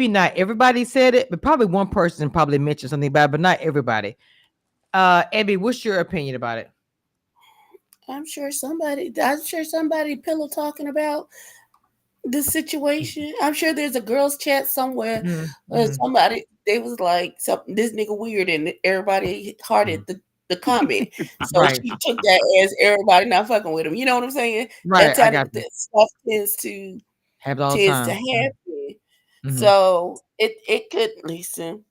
not everybody said it, but probably one person probably mentioned something about it, but not everybody. Abby, what's your opinion about it? I'm sure somebody pillow talking about the situation. I'm sure there's a girls chat somewhere. Mm-hmm. Somebody they was like something this nigga weird and everybody hearted the comment. So Right, she took that as everybody not fucking with him. You know what I'm saying? right. That I kind of got you. that stuff Happens all the tends to time. happen. Mm-hmm. So it could listen.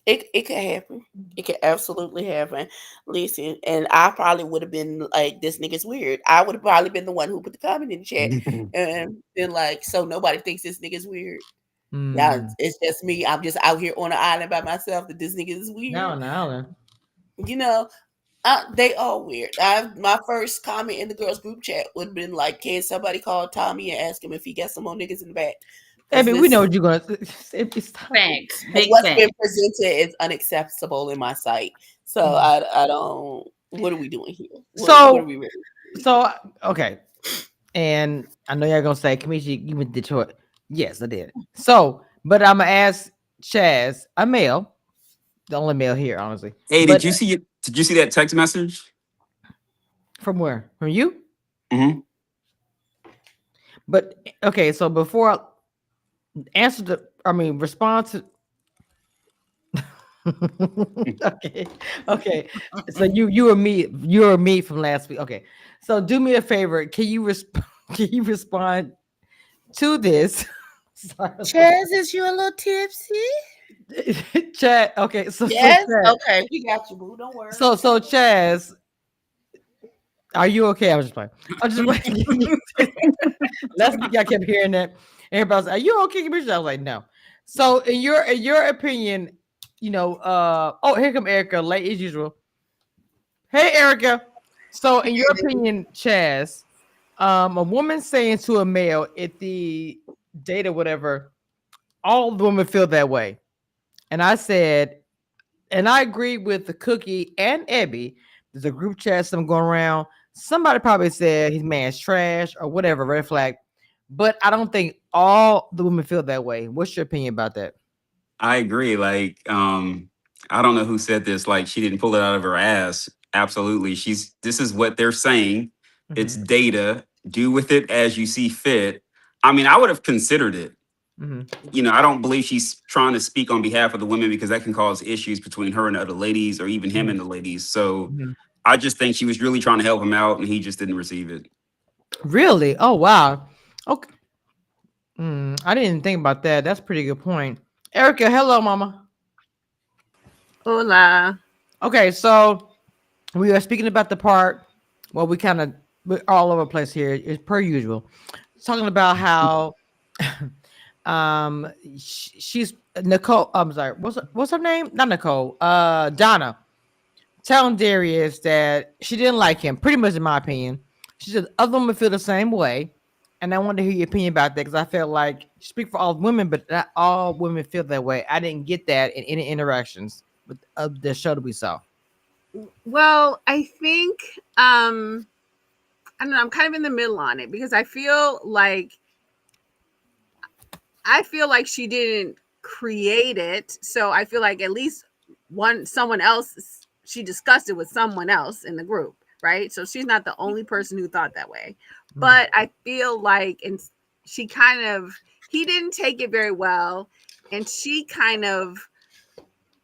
It could happen. It could absolutely happen. Listen, and I probably would have been like, "This nigga's weird." I would have probably been the one who put the comment in the chat and been like, "So nobody thinks this nigga's weird." Now Mm. it's just me. I'm just out here on an island by myself. That this nigga is weird. Now then. You know, they all weird. My first comment in the girls group chat would have been like, "Can somebody call Tommy and ask him if he got some more niggas in the back?" Because Abby, we know listen, what you're gonna. It's time. Thanks. Big what's been thanks. presented is unacceptable in my sight. So Mhm. I don't. What are we doing here? What are So, we really? so okay, and I know y'all gonna say, Kamishi, you went to Detroit. Yes, I did. So, but I'm gonna ask Chaz, a male, the only male here, honestly. Hey, But did you see that text message? from where? From you? Hmm. But okay, so before I answer respond to. Okay, okay. So you were me from last week. Okay, so do me a favor. Can you can you respond to this? Sorry. Chaz, is you a little tipsy? Chad. Okay, so Yes. Chad. Okay, we got you, boo. Don't worry. So Chaz, are you okay? I was just playing. I'm just waiting. Last week I kept hearing that. Everybody was, "Are you okay, Commissioner?" I was like, "No." So in your opinion, oh, here come Erica, late as usual. Hey, Erica. So in your opinion, Chaz, a woman saying to a male at the date or whatever, all the women feel that way, and I said, and I agree with the Cookie and Ebby. There's a group chat, some going around. Somebody probably said his man's trash or whatever, red flag. But I don't think all the women feel that way. What's your opinion about that? I agree. Like, I don't know who said this. Like, she didn't pull it out of her ass. Absolutely, this is what they're saying. It's Mm-hmm. data. Do with it as you see fit. I mean, I would have considered it. Mm-hmm. I don't believe she's trying to speak on behalf of the women because that can cause issues between her and the other ladies or even him Mm-hmm. and the ladies. So Mm-hmm. I just think she was really trying to help him out and he just didn't receive it. Really? Oh wow. Okay. I didn't think about that. That's a pretty good point. Erica, hello, mama. Hola. Okay, so we are speaking about the part. Well, we're all over the place here. It's per usual. Talking about how she's Nicole. I'm sorry. What's her name? Not Nicole. Donna telling Darius that she didn't like him. Pretty much, in my opinion, she said other women feel the same way, and I wanted to hear your opinion about that because I felt like speak for all women, but not all women feel that way. I didn't get that in any interactions with the show that we saw. Well, I think I don't know, I'm kind of in the middle on it because I feel like she didn't create it. So I feel like at least someone else she discussed it with someone else in the group, right? So she's not the only person who thought that way. Mm. But I feel like and she kind of he didn't take it very well and she kind of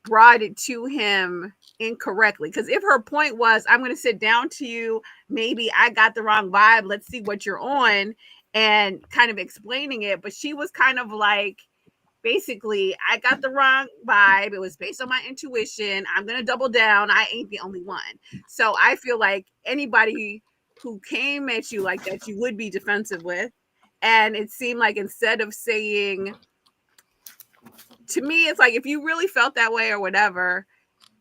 brought it to him incorrectly because if her point was I'm going to sit down to you, maybe I got the wrong vibe, let's see what you're on, and kind of explaining it, but she was kind of like basically I got the wrong vibe, it was based on my intuition, I'm going to double down, I ain't the only one. So I feel like anybody who came at you like that you would be defensive with, and it seemed like instead of saying, to me it's like if you really felt that way or whatever,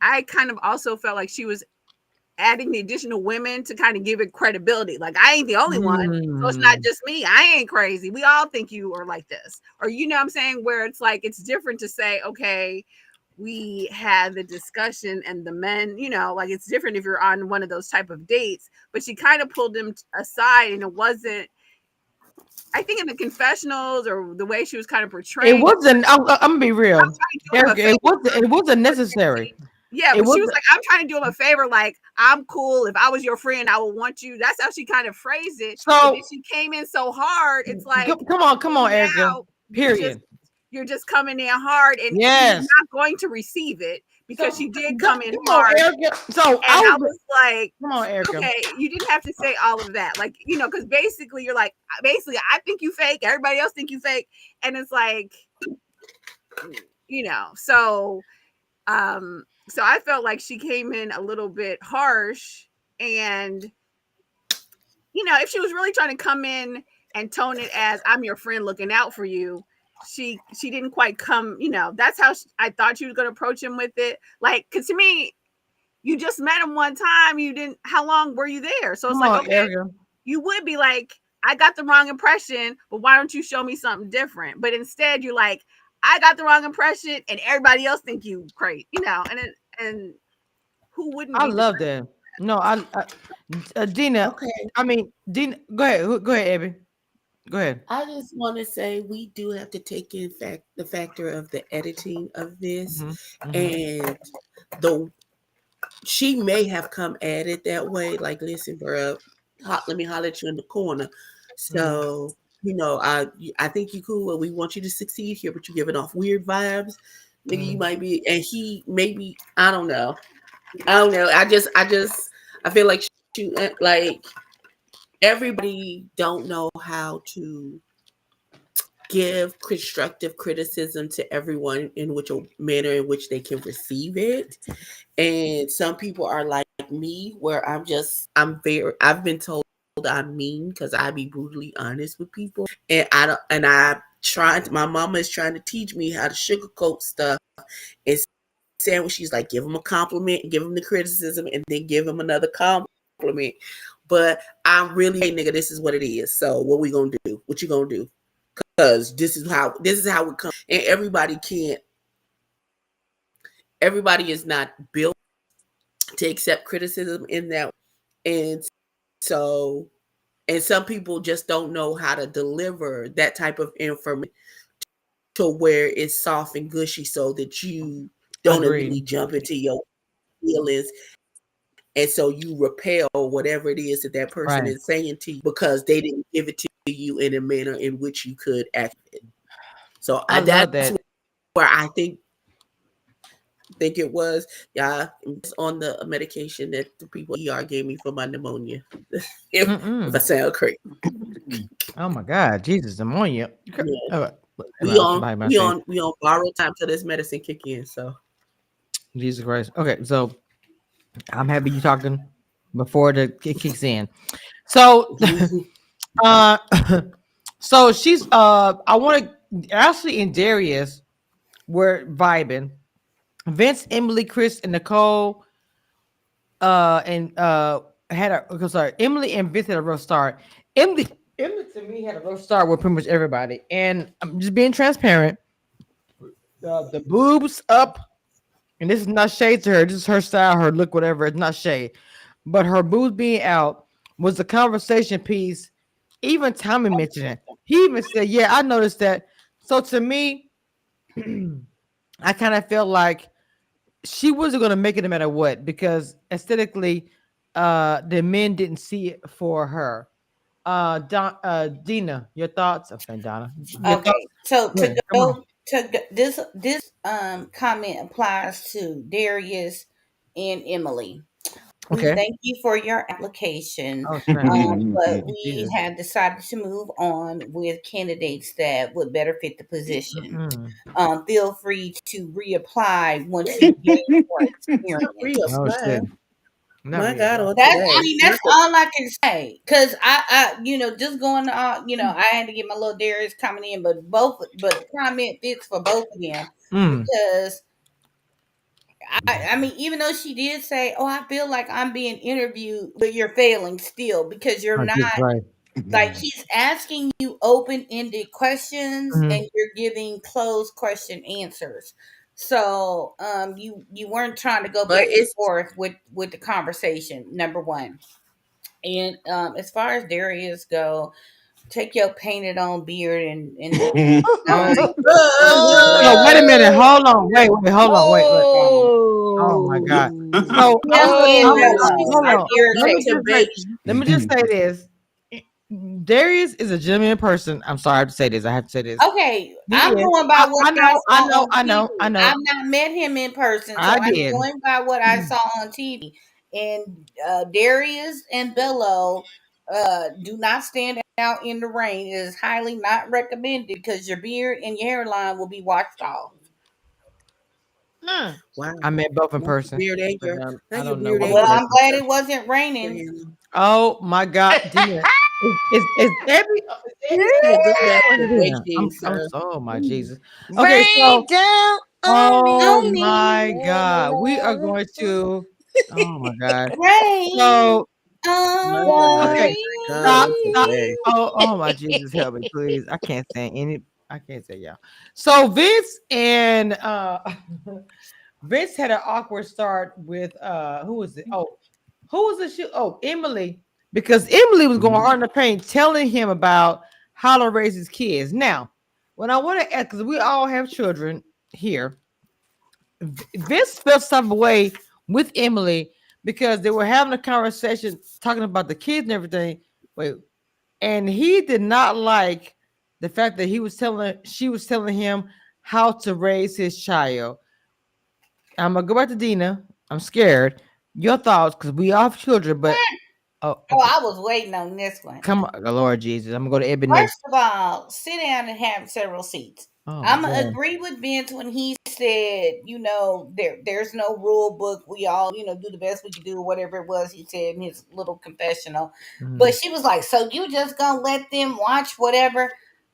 I kind of also felt like she was adding the additional women to kind of give it credibility. Like I ain't the only one. So it's not Mm. just me. I ain't crazy. We all think you are like this. Or you know what I'm saying? Where it's like it's different to say, okay, we had the discussion and the men, like it's different if you're on one of those type of dates, but she kind of pulled him aside and it wasn't I think in the confessionals or the way she was kind of portraying, It wasn't. I'm gonna be real, trying to do him a Erica. favor. It wasn't necessary. Yeah, It but she was wasn't. like, I'm trying to do him a favor. Like, I'm cool. If I was your friend, I would want you. That's how she kind of phrased it. But So then she came in so hard. It's like, come on, Erica. now Period. you're just coming in hard, and Yes. she's not going to receive it because she did come in Come hard. on, Erica. So And I was like, come on, Erica. okay, you didn't have to say all of that. Like, you know, because basically you're like, I think you fake. Everybody else think you fake. And it's like, you know, so I felt like she came in a little bit harsh. And, you know, if she was really trying to come in and tone it as I'm your friend looking out for you, she didn't quite come, you know, that's how I thought she was going to approach him with it. Like, because to me, you just met him one time. You didn't, how long were you there? So it's like, okay, Erica. you would be like, I got the wrong impression, but why don't you show me something different? But instead you're like, I got the wrong impression and everybody else think you great, you know, and who wouldn't? I love that. No, Dina. Okay. I mean, Dina. Go ahead, Abby. Go ahead. I just want to say we do have to take in the factor of the editing of this, and she may have come at it that way. Like, listen, bro, let me holler at you in the corner. So you know, I think you cool. We want you to succeed here, but you're giving off weird vibes. Maybe you might be, and he maybe I don't know. I feel like like everybody don't know how to give constructive criticism to everyone in which a manner in which they can receive it. And some people are like me, where I've been told I'm mean because I be brutally honest with people. And my mama is trying to teach me how to sugarcoat stuff and saying when she's like, give him a compliment, give him the criticism, and then give him another compliment. But I'm really, hey nigga, this is what it is. So what we gonna do? What you gonna do? Because this is how it comes. And everybody is not built to accept criticism in that. And so, and some people just don't know how to deliver that type of information to where it's soft and gushy so that you don't immediately jump into your feelings. And so you repel whatever it is that person is saying to you because they didn't give it to you in a manner in which you could act it. So that's where I think it was. Yeah, it's on the medication that the people ER gave me for my pneumonia. if I sound crazy. Oh my God, Jesus, pneumonia. Yeah. We on borrowed time till this medicine kick in. So Jesus Christ. Okay, so I'm happy you talking before it kicks in. So so she's I want to Ashley and Darius were vibing. Vince, Emily, Chris, and Nicole Emily and Vince had a rough start. Emily to me had a rough start with pretty much everybody, and I'm just being transparent. The boobs up, and this is not shade to her. This is her style, her look, whatever. It's not shade, but her boobs being out was the conversation piece. Even Tommy mentioned it. He even said, "Yeah, I noticed that." So to me, I kind of felt like she wasn't going to make it no matter what, because aesthetically, the men didn't see it for her. Dina, your thoughts? I'm saying Donna. Okay, so this comment applies to Darius and Emily. Okay. Thank you for your application. But we have decided to move on with candidates that would better fit the position. Feel free to reapply once you get more experience. My God, that's all I can say. Cause I just going on, I had to get my little Darius coming in, but the comment fits for both of them because I mean, even though she did say, "Oh, I feel like I'm being interviewed," but you're failing still because you're not. Like, he's asking you open-ended questions and you're giving closed question answers. So you weren't trying to go back and forth with the conversation, number one. And as far as Darius go, take your painted on beard and No, wait a minute. Hold on. Wait. Hold on. Wait. Oh my God. So Just me and Bella hold are on. irritated. Let me just say this. Darius is a gentleman person. I'm sorry to say this. I have to say this. Okay, He I'm is. going by what I saw on TV. I know. I've not met him in person, so I I'm did. going by what I saw on TV. And Darius and Bello do not stand out in the rain. It is highly not recommended because your beard and your hairline will be washed off. Wow. I met both in Now your person. beard ain't but, your, I now your don't know beard what ain't Well, your I'm glad it wasn't raining. Diana. Oh my God, Dina. Is Debbie? Oh, good luck with Dina? waiting, sir. Oh my Jesus. Okay, so oh my God, we are going to. Oh my God. Rain So My on God. okay, My God, stop, it's stop. okay. Oh my Jesus, help me, please. I can't say any. I can't say y'all. So Vince and Vince had an awkward start with who was it? Oh, who was the shoe? Oh, Emily, because Emily was going hard in the paint, telling him about how to raise his kids. Now, when I want to ask, because we all have children here, Vince felt some way with Emily because they were having a conversation talking about the kids and everything. Wait, and he did not like the fact that she was telling him how to raise his child. I'm gonna go back to Dina. I'm scared. Your thoughts, because we all have children, but oh, Oh, okay. I was waiting on this one. Come on, Lord Jesus. I'm gonna go to Ebony next. First of all, sit down and have several seats. Oh my I'm God. agree with Vince when he said, there's no rule book. We all, do the best we can do, whatever it was he said in his little confessional. But she was like, so you just gonna let them watch whatever?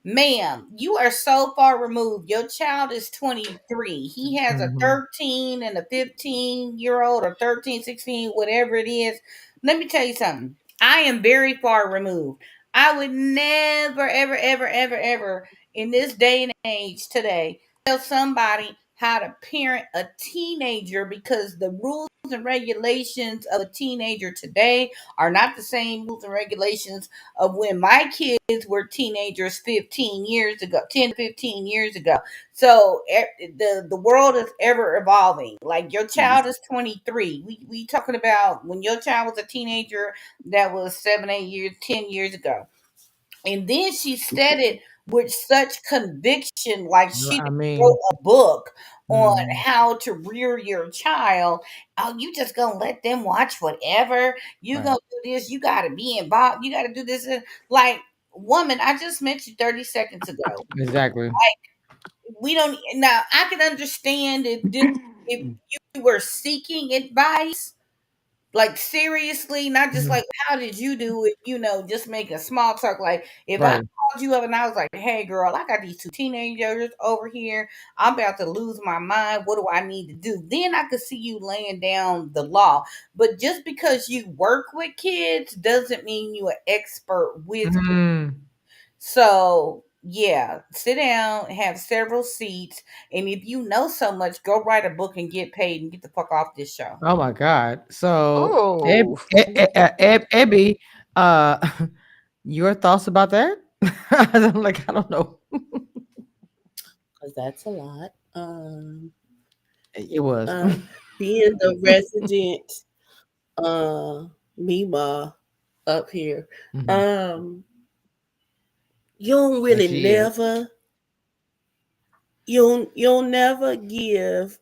Ma'am, you are so far removed. Your child is 23. He has a 13 and a 15-year-old or 13, 16, whatever it is. Let me tell you something. I am very far removed. I would never, ever, ever, ever, ever in this day and age today tell somebody how to parent a teenager because the rules and regulations of a teenager today are not the same rules and regulations of when my kids were teenagers 15 years ago, 10 to 15 years ago. So the world is ever evolving. Like your child is 23. We talking about when your child was a teenager, that was 7, 8 years, 10 years ago. And then she said it with such conviction, like she I mean, wrote a book on mhm. how to rear your child. Oh, you just gonna let them watch whatever? You Right. gonna do this? You gotta be involved. You gotta do this. Like, woman, I just met you 30 seconds ago. Exactly. We don't now. I can understand if you were seeking advice, like seriously, not just like how did you do it, just make a small talk. Like if I Right. called you up and I was like, hey girl, I got these two teenagers over here, I'm about to lose my mind, what do I need to do? Then I could see you laying down the law. But just because you work with kids doesn't mean you're an expert with kids. Mhm. So yeah, sit down, have several seats, and if you know so much, go write a book and get paid and get the fuck off this show. Oh my God. So, Oh, Ebby, uh, your thoughts about that? I'm like, I don't know. Because that's a lot. It was. Being the resident Mima up here, Mhm. you don't And really she is. never you'll never give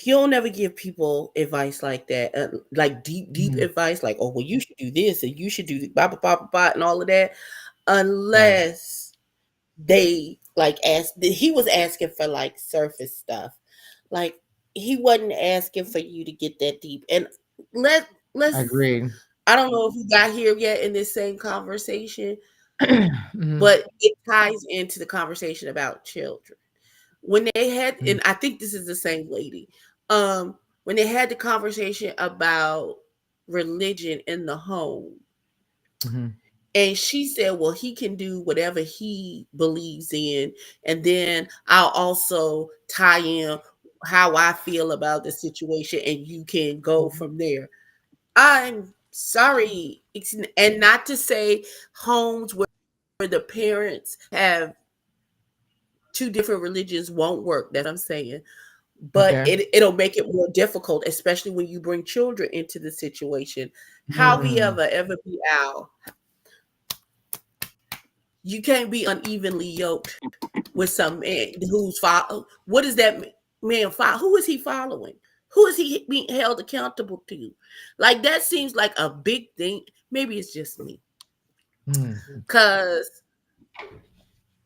you'll never give people advice like that, like deep Mhm. advice, like, oh well, you should do this and you should do blah blah blah blah, blah and all of that, Right. unless they like he was asking for like surface stuff, like he wasn't asking for you to get that deep. And let's Agreed. I don't know if we got here yet in this same conversation, Mhm. but it ties into the conversation about children. When they had, Mhm. and I think this is the same lady, when they had the conversation about religion in the home, Mhm. and she said, well, he can do whatever he believes in, and then I'll also tie in how I feel about the situation, and you can go from there. I'm Sorry, and not to say homes where the parents have two different religions won't work. That's what I'm saying. But Okay. it'll make it more difficult, especially when you bring children into the situation. How we ever be out? You can't be unevenly yoked with some man who's what is that man follow? Who is he following? Who is he being held accountable to? Like that seems like a big thing. Maybe it's just me. Because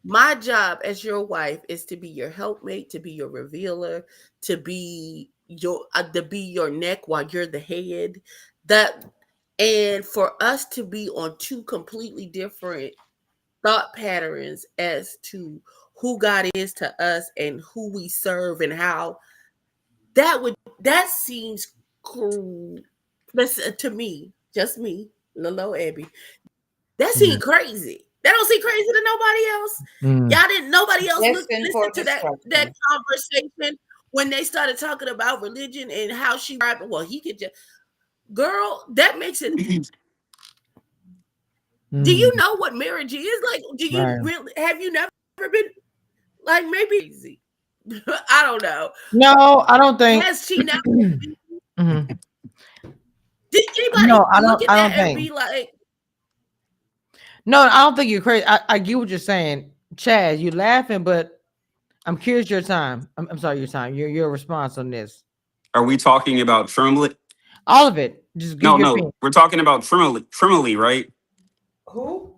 my job as your wife is to be your helpmate, to be your revealer, to be your neck while you're the head. And for us to be on two completely different thought patterns as to who God is to us and who we serve and how that seems cool. To me, just me, Lolo Abby. That seemed crazy. That don't seem crazy to nobody else. Y'all didn't. Nobody else listen to that conversation when they started talking about religion and how she. Well, he could just. Girl, that makes it. Do you know what marriage is? Like, do you really have you never been like maybe easy? I don't know. No, I don't think. Has she never? Did anybody look at that and be like? No, I don't think you're crazy. I get what you're saying, Chad. You laughing, but I'm curious your time. I'm sorry, your time. Your response on this. Are we talking about Tremley? All of it. Just give your opinion. We're talking about Tremley, right? Who?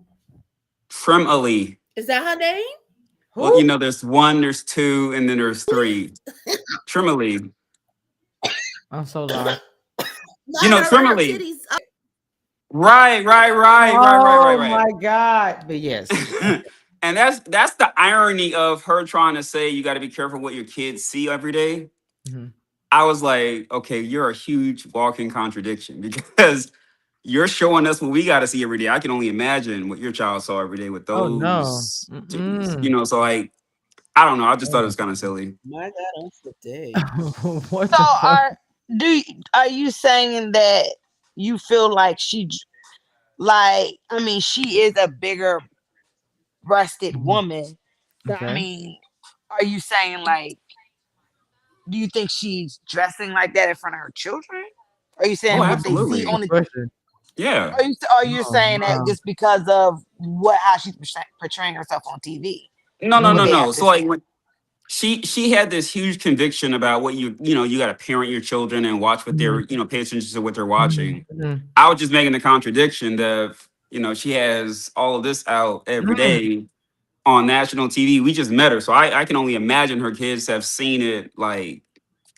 Tremley. Is that her name? Well, you know, there's 1, there's 2, and then there's 3. Tremley. I'm so lost. You know, Tremley. Right. Oh my God. But yes. And that's the irony of her trying to say you got to be careful what your kids see every day. I was like, okay, you're a huge walking contradiction because you're showing us what we got to see every day. I can only imagine what your child saw every day with those. You know, so like, I don't know. I just thought it was kind of silly. My God, on today. What So the fuck? are you saying that you feel like she is a bigger breasted woman? Okay. I mean, are you saying like, do you think she's dressing like that in front of her children? Are you saying what they see on the? Yeah. Are you saying that just because of how she's portraying herself on TV? No. So like when she had this huge conviction about what you got to parent your children and watch what they're pay attention to what they're watching. I was just making the contradiction that she has all of this out every day on national TV. We just met her, so I can only imagine her kids have seen it like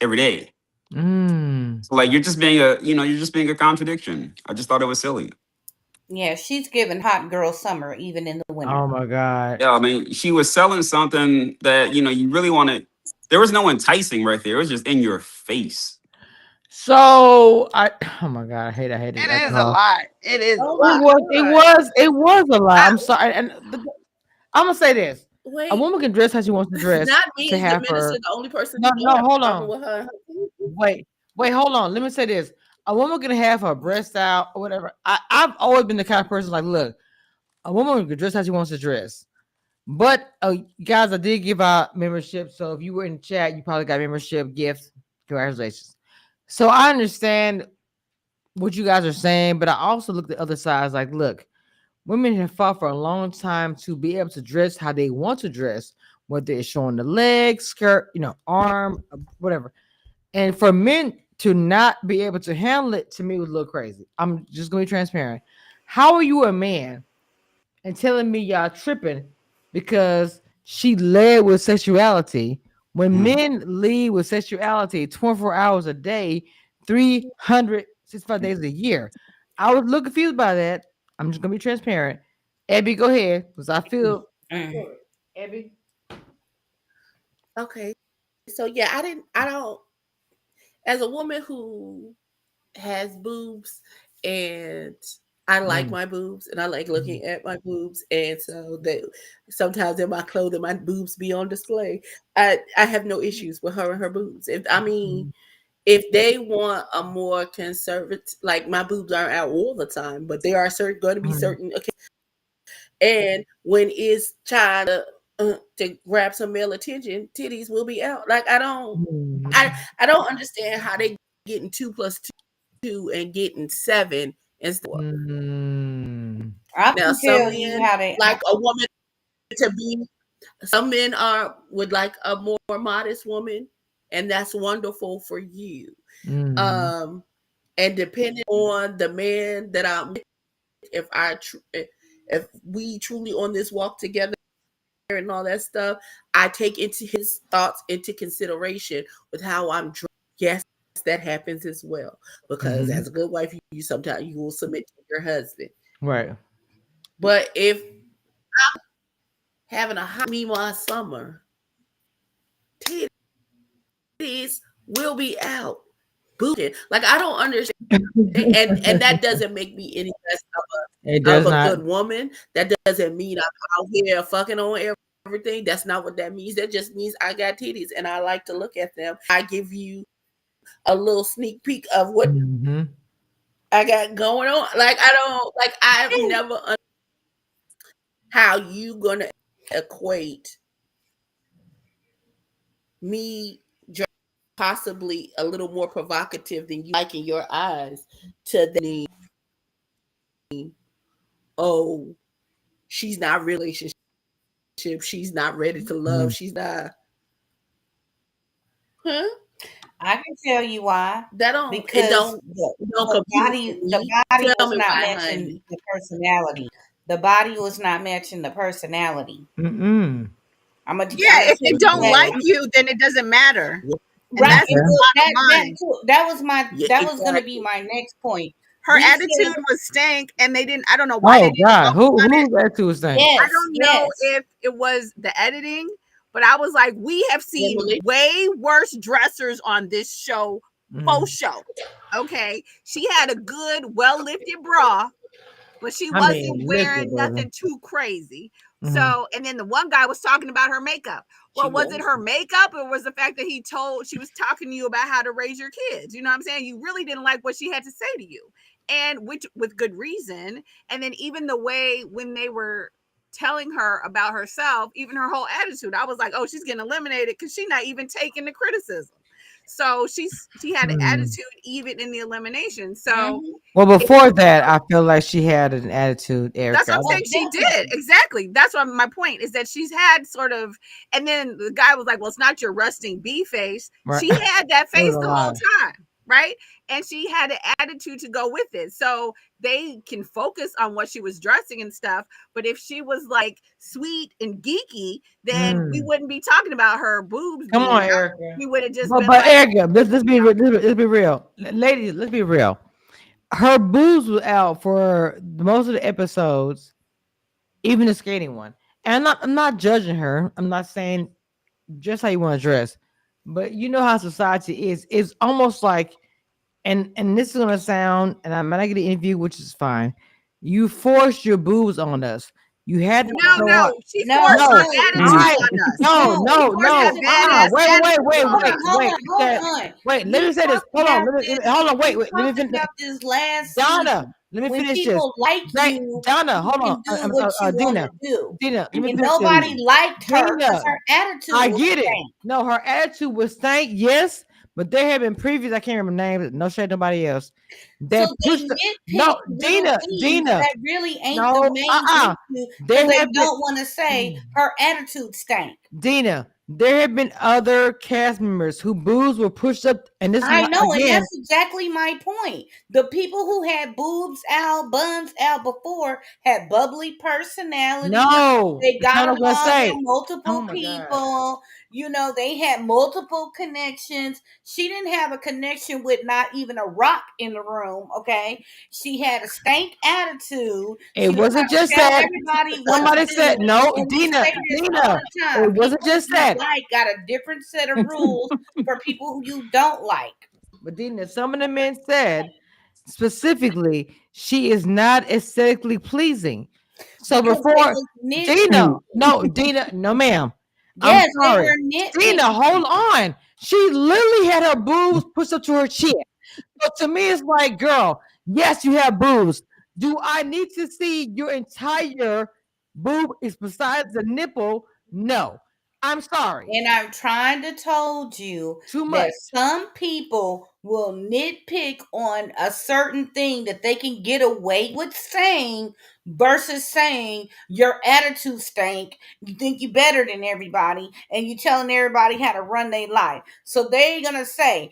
every day. So like you're just being a contradiction. I just thought it was silly. Yeah, she's giving hot girl summer even in the winter. Oh my God. Yeah, I mean, she was selling something that you really want to. There was no enticing right there. It was just in your face. So oh my God, I hate it. It is a lot. It is. It was a lot. I'm sorry, and I'm gonna say this: a woman can dress how she wants to dress. Not me, to have the minister, her. the only person. No, hold on. Wait, hold on. Let me say this: a woman can have her breasts out or whatever. I've always been the kind of person like, look, a woman can dress how she wants to dress. But guys, I did give out membership. So if you were in chat, you probably got membership gifts. Congratulations. So I understand what you guys are saying, but I also look at the other side. Like, look, women have fought for a long time to be able to dress how they want to dress, whether it's showing the legs, skirt, arm, whatever. And for men to not be able to handle it, to me, was a little crazy. I'm just going to be transparent. How are you a man and telling me y'all tripping because she led with sexuality when men lead with sexuality 24 hours a day, 365 days a year? I was a little confused by that. I'm just going to be transparent. Abby, go ahead, because I feel... Abby? Okay. So, yeah, I don't... As a woman who has boobs and... I like my boobs and I like looking at my boobs. And so that sometimes in my clothing, my boobs be on display. I have no issues with her and her boobs. If if they want a more conservative, like my boobs aren't out all the time, but there are going to be certain. Okay, and when it's trying to grab some male attention, titties will be out. Like I don't understand how they getting 2 + 2 and getting 7 instead. I Now can some tell you men how they like a woman to be. Some men would like a more modest woman, and that's wonderful for you. And depending on the man that I'm with, if we truly on this walk together and all that stuff, I take into his thoughts into consideration with how I'm dressed. Yes, that happens as well, because as a good wife, you sometimes you will submit to your husband, right? But if I'm having a hot meanwhile summer, titties will be out. Booted. Like I don't understand. and that doesn't make me any less of a good woman. That doesn't mean I'm out here fucking on everything. That's not what that means. That just means I got titties and I like to look at them. I give you a little sneak peek of what I got going on. Like I've never understood how you gonna equate me possibly a little more provocative than you like in your eyes to the oh, she's not relationship, she's not ready to love, she's not. I can tell you why. That don't because the body was not matching the personality. The body was not matching the personality. If they don't like you, then it doesn't matter. Right. That was going to be my next point. Her attitude was stank, and they didn't. I don't know why. Oh God, whose attitude was stank? I don't know if it was the editing, but I was like, we have seen way worse dressers on this show. Faux show. Okay, she had a good, well lifted bra, but she wasn't wearing nothing too crazy. So, and then the one guy was talking about her makeup. Well, was it her makeup, or was the fact that she was talking to you about how to raise your kids? You know what I'm saying? You really didn't like what she had to say to you, and with good reason. And then even the way when they were telling her about herself, even her whole attitude, I was like, oh, she's getting eliminated because she's not even taking the criticism. So she had an attitude even in the elimination. So well, before that, I feel like she had an attitude, Erica. That's what I'm saying. She did. Exactly. That's what my point is, that she's had sort of, and then the guy was like, well, it's not your rusting bee face. Right. She had that face the whole time. Right. And she had an attitude to go with it. So they can focus on what she was dressing and stuff. But if she was like sweet and geeky, then we wouldn't be talking about her boobs. Come on, Erica. We would have just been like, Erica, let's be real. Ladies, let's be real. Her boobs was out for most of the episodes, even the skating one. And I'm not judging her. I'm not saying just how you want to dress. But you know how society is. It's almost like, and this is gonna sound, and I might not get an interview, which is fine. You forced your boobs on us. You had to. She forced her attitude on us. No. Wait. Let me say this. Hold on. Wait. Let me finish about this last. Donna, let me finish this. Like you, Donna, hold on. Dina, nobody liked her because her attitude. I get it. No, her attitude was stank. Yes. But there have been previous, I can't remember names, no shade nobody else. That Dina. That really ain't the main issue. They don't want to say her attitude stank. Dina, there have been other cast members who boobs were pushed up, and this I know, and that's exactly my point. The people who had boobs out, buns out before had bubbly personality. No, they got along with multiple people. God. You know, they had multiple connections. She didn't have a connection with not even a rock in the room. Okay, she had a stank attitude. It wasn't just that. Somebody said no, Dina. It wasn't just that. Got a different set of rules for people who you don't like. But Dina, some of the men said specifically she is not aesthetically pleasing. So because before Dina, no, ma'am. Yes, I'm sorry. they were nitpicking. Dina, hold on. She literally had her boobs pushed up to her chin. So to me, it's like, girl, yes, you have boobs. Do I need to see your entire boob is besides the nipple? No. I'm sorry. And I'm trying to told you Too much. that some people will nitpick on a certain thing that they can get away with saying versus saying your attitude stank. You think you better than everybody and you telling everybody how to run their life. So they're gonna say,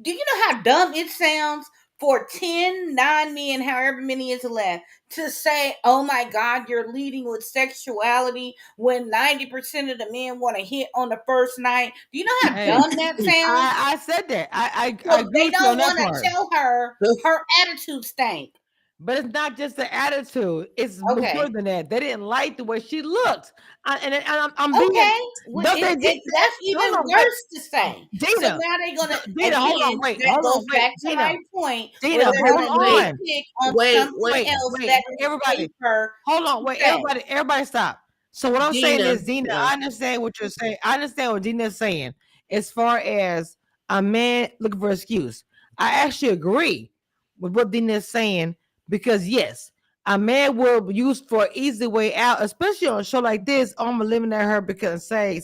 do you know how dumb it sounds for 10, 9 men, however many is left, to say, oh my God, you're leading with sexuality when 90% of the men want to hit on the first night? Do you know how dumb that sounds? I said that. I So agree they with you don't on that want to part. tell her attitude stank. But it's not just the attitude. It's Okay. more than that. They didn't like the way she looked. And I'm being, Okay. but they did That's even worse to say. Dina, So now they're gonna Dina, hold on, again, wait, that hold goes on, wait, back to Dina, my point. Dina, where they're hold gonna on. nitpick on Wait, something wait, else wait, that everybody, paper. hold on, wait, say. everybody stop. So what I'm saying Dina, is, Dina, yeah. I understand what you're saying. I understand what Dina's saying as far as a man looking for an excuse. I actually agree with what Dina is saying because yes, a man will use for an easy way out, especially on a show like this. I'm gonna eliminate her because say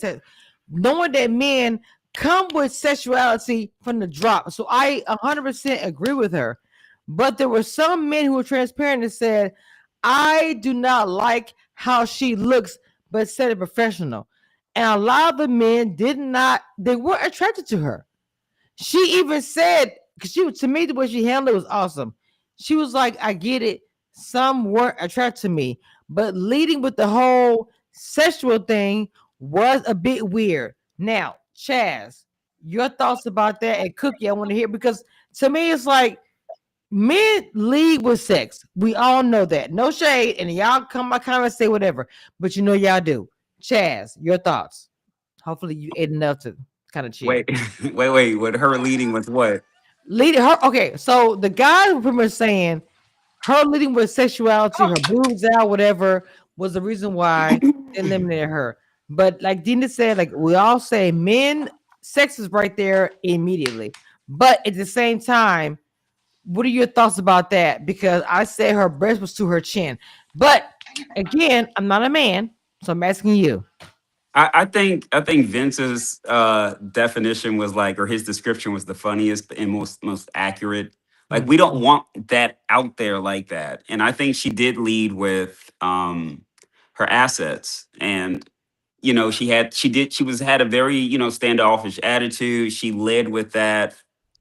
knowing that men come with sexuality from the drop. So I 100% agree with her. But there were some men who were transparent and said, I do not like how she looks, but said it professional. And a lot of the men they weren't attracted to her. She even said, because to me, the way she handled it was awesome. She was like, I get it. Some weren't attracted to me, but leading with the whole sexual thing was a bit weird. Now, Chaz, your thoughts about that, and Cookie, I want to hear, because to me, it's like men lead with sex. We all know that. No shade, and y'all come my comments, say whatever, but you know y'all do. Chaz, your thoughts. Hopefully you ate enough to kind of chill. Wait. With her leading with what? Leading her, okay. So the guy were pretty much saying her leading with sexuality, her boobs out, whatever, was the reason why they eliminated her. But like Dina said, like we all say, men, sex is right there immediately. But at the same time, what are your thoughts about that? Because I said her breast was to her chin. But again, I'm not a man, so I'm asking you. I think Vince's definition was like, or his description was the funniest and most accurate. Like we don't want that out there like that. And I think she did lead with her assets. And she had a very, standoffish attitude. She led with that.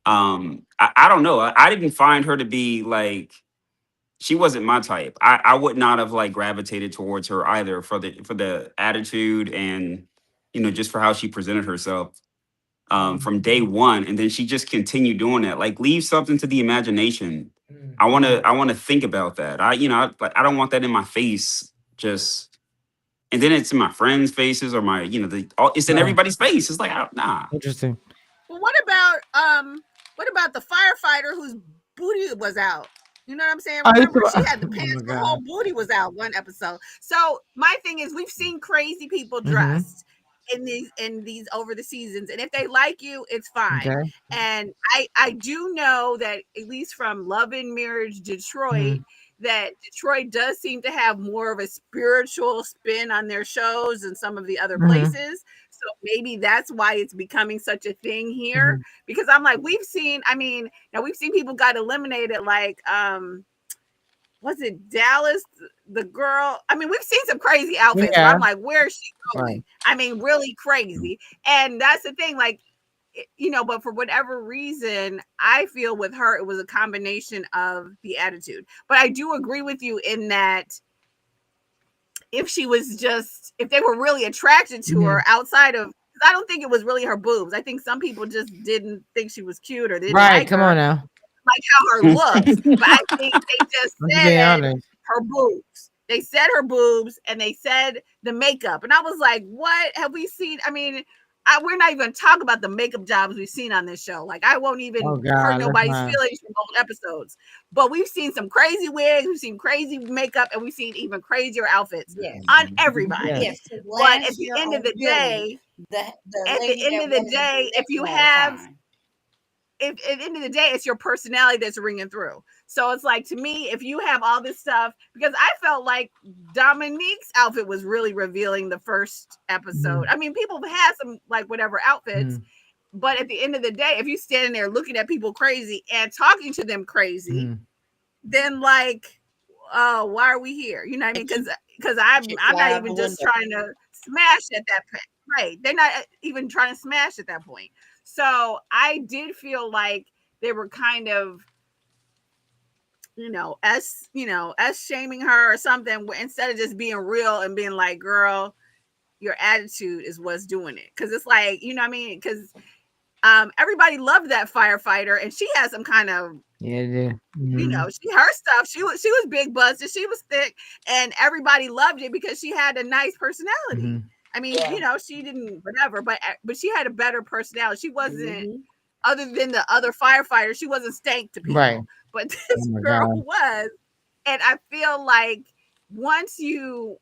I don't know. I didn't find her to be like, she wasn't my type. I would not have like gravitated towards her either for the attitude and just for how she presented herself from day one. And then she just continued doing that. Like leave something to the imagination. I want to think about that. I don't want that in my face. And then it's in my friends' faces or my it's in everybody's face. It's like nah. Interesting. Well, what about the firefighter whose booty was out? You know what I'm saying? Remember, she had the pants, her whole booty was out one episode. So my thing is, we've seen crazy people dressed in these over the seasons, and if they like you, it's fine. Okay. And I do know that at least from Love and Marriage Detroit, that Detroit does seem to have more of a spiritual spin on their shows than some of the other places. So maybe that's why it's becoming such a thing here. Because I'm like, we've seen people got eliminated, like was it Dallas, the girl? I mean, we've seen some crazy outfits. Yeah. I'm like, where is she going? Right. I mean, really crazy. And that's the thing, like, but for whatever reason, I feel with her, it was a combination of the attitude. But I do agree with you in that if they were really attracted to her outside of, I don't think it was really her boobs. I think some people just didn't think she was cute or they didn't like come her, on now. like how her looks. But I think they just said her boobs. They said her boobs and they said the makeup. And I was like, what have we seen? I mean, we're not even talking about the makeup jobs we've seen on this show. Like, I won't even hurt nobody's feelings from old episodes. But we've seen some crazy wigs, we've seen crazy makeup, and we've seen even crazier outfits on everybody. Yes. But at the end of the day, if you have, if at the end of the day, it's your personality that's ringing through. So it's like, to me, if you have all this stuff, because I felt like Dominique's outfit was really revealing the first episode. I mean, people had some like whatever outfits, but at the end of the day, if you standing there looking at people crazy and talking to them crazy, then like, oh, why are we here? You know what I mean? Because I'm not even just trying to smash at that point. Right. They're not even trying to smash at that point. So I did feel like they were kind of, us shaming her or something, instead of just being real and being like, girl, your attitude is what's doing it. Because it's like, you know what I mean? Because everybody loved that firefighter, and she had some kind of, her stuff. She was big busted. She was thick, and everybody loved it because she had a nice personality. I mean, she didn't whatever, but she had a better personality. She wasn't, other than the other firefighters, she wasn't stank to people. Right. But this girl was. And I feel like once you're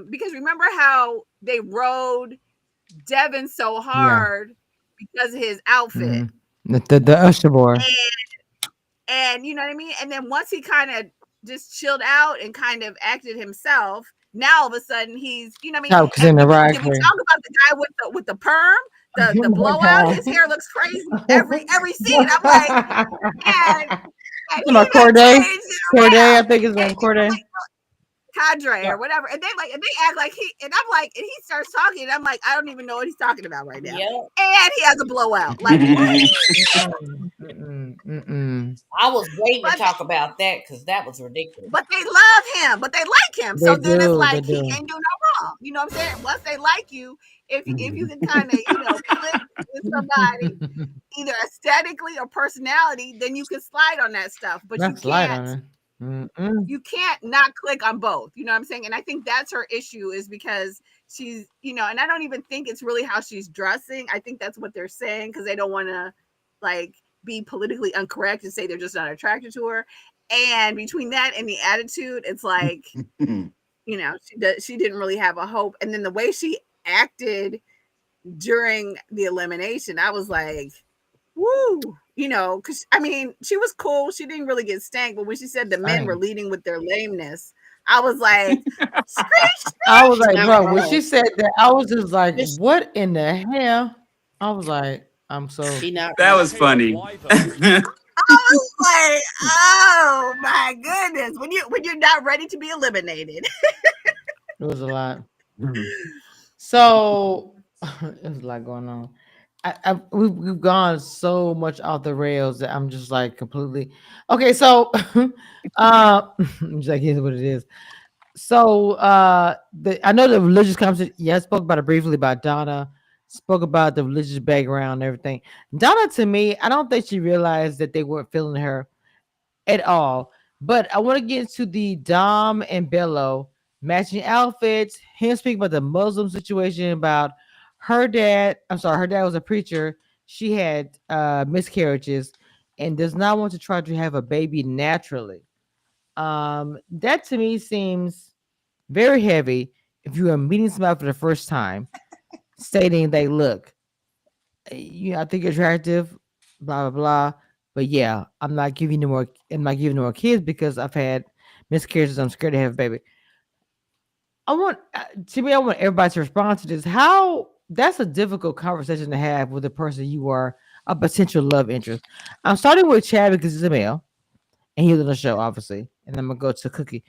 because remember how they rode Devin so hard because of his outfit. The Usher boy. And you know what I mean? And then once he kind of just chilled out and kind of acted himself, now all of a sudden he's, you know what I mean? Did we talk about the guy with the perm, the blowout? His hair looks crazy every scene. I'm like, and Corday, I think his name Corday. Cadre or whatever, and they act like and I'm like, and he starts talking, and I'm like, I don't even know what he's talking about right now. And he has a blowout. Like, what? I was waiting to talk about that because that was ridiculous. But they love him, but they like him. So then it's like he can't do no wrong. You know what I'm saying? Once they like you, if you can kind of click with somebody, either aesthetically or personality, then you can slide on that stuff. But you can't. You can't not click on both. You know what I'm saying? And I think that's her issue, is because she's, and I don't even think it's really how she's dressing. I think that's what they're saying because they don't want to like be politically incorrect and say they're just not attracted to her. And between that and the attitude, it's like, she didn't really have a hope. And then the way she acted during the elimination, I was like, woo, because I mean, she was cool. She didn't really get stank, but when she said the men were leading with their lameness, I was like, I was like, bro, when she said that, I was just like, what in the hell? I was like, I'm so. That was funny. I was like, oh my goodness, when you're not ready to be eliminated. It was a lot. So there's a lot going on. We've gone so much off the rails that I'm just like completely okay. So, just like, here's what it is. So, I know the religious conversation. Yeah, I spoke about it briefly about Donna. Spoke about the religious background and everything. Donna, to me, I don't think she realized that they weren't feeling her at all. But I want to get into the Dom and Bello matching outfits. Him speaking about the Muslim situation, about her dad was a preacher. She had miscarriages and does not want to try to have a baby naturally. That to me seems very heavy if you are meeting somebody for the first time, stating they look, I think you're attractive, blah blah blah. But yeah, I'm not giving you more kids because I've had miscarriages. I'm scared to have a baby. I want everybody to respond to this. That's a difficult conversation to have with the person you are a potential love interest. I'm starting with Chad because he's a male and he's on the show, obviously. And I'm going to go to Cookie.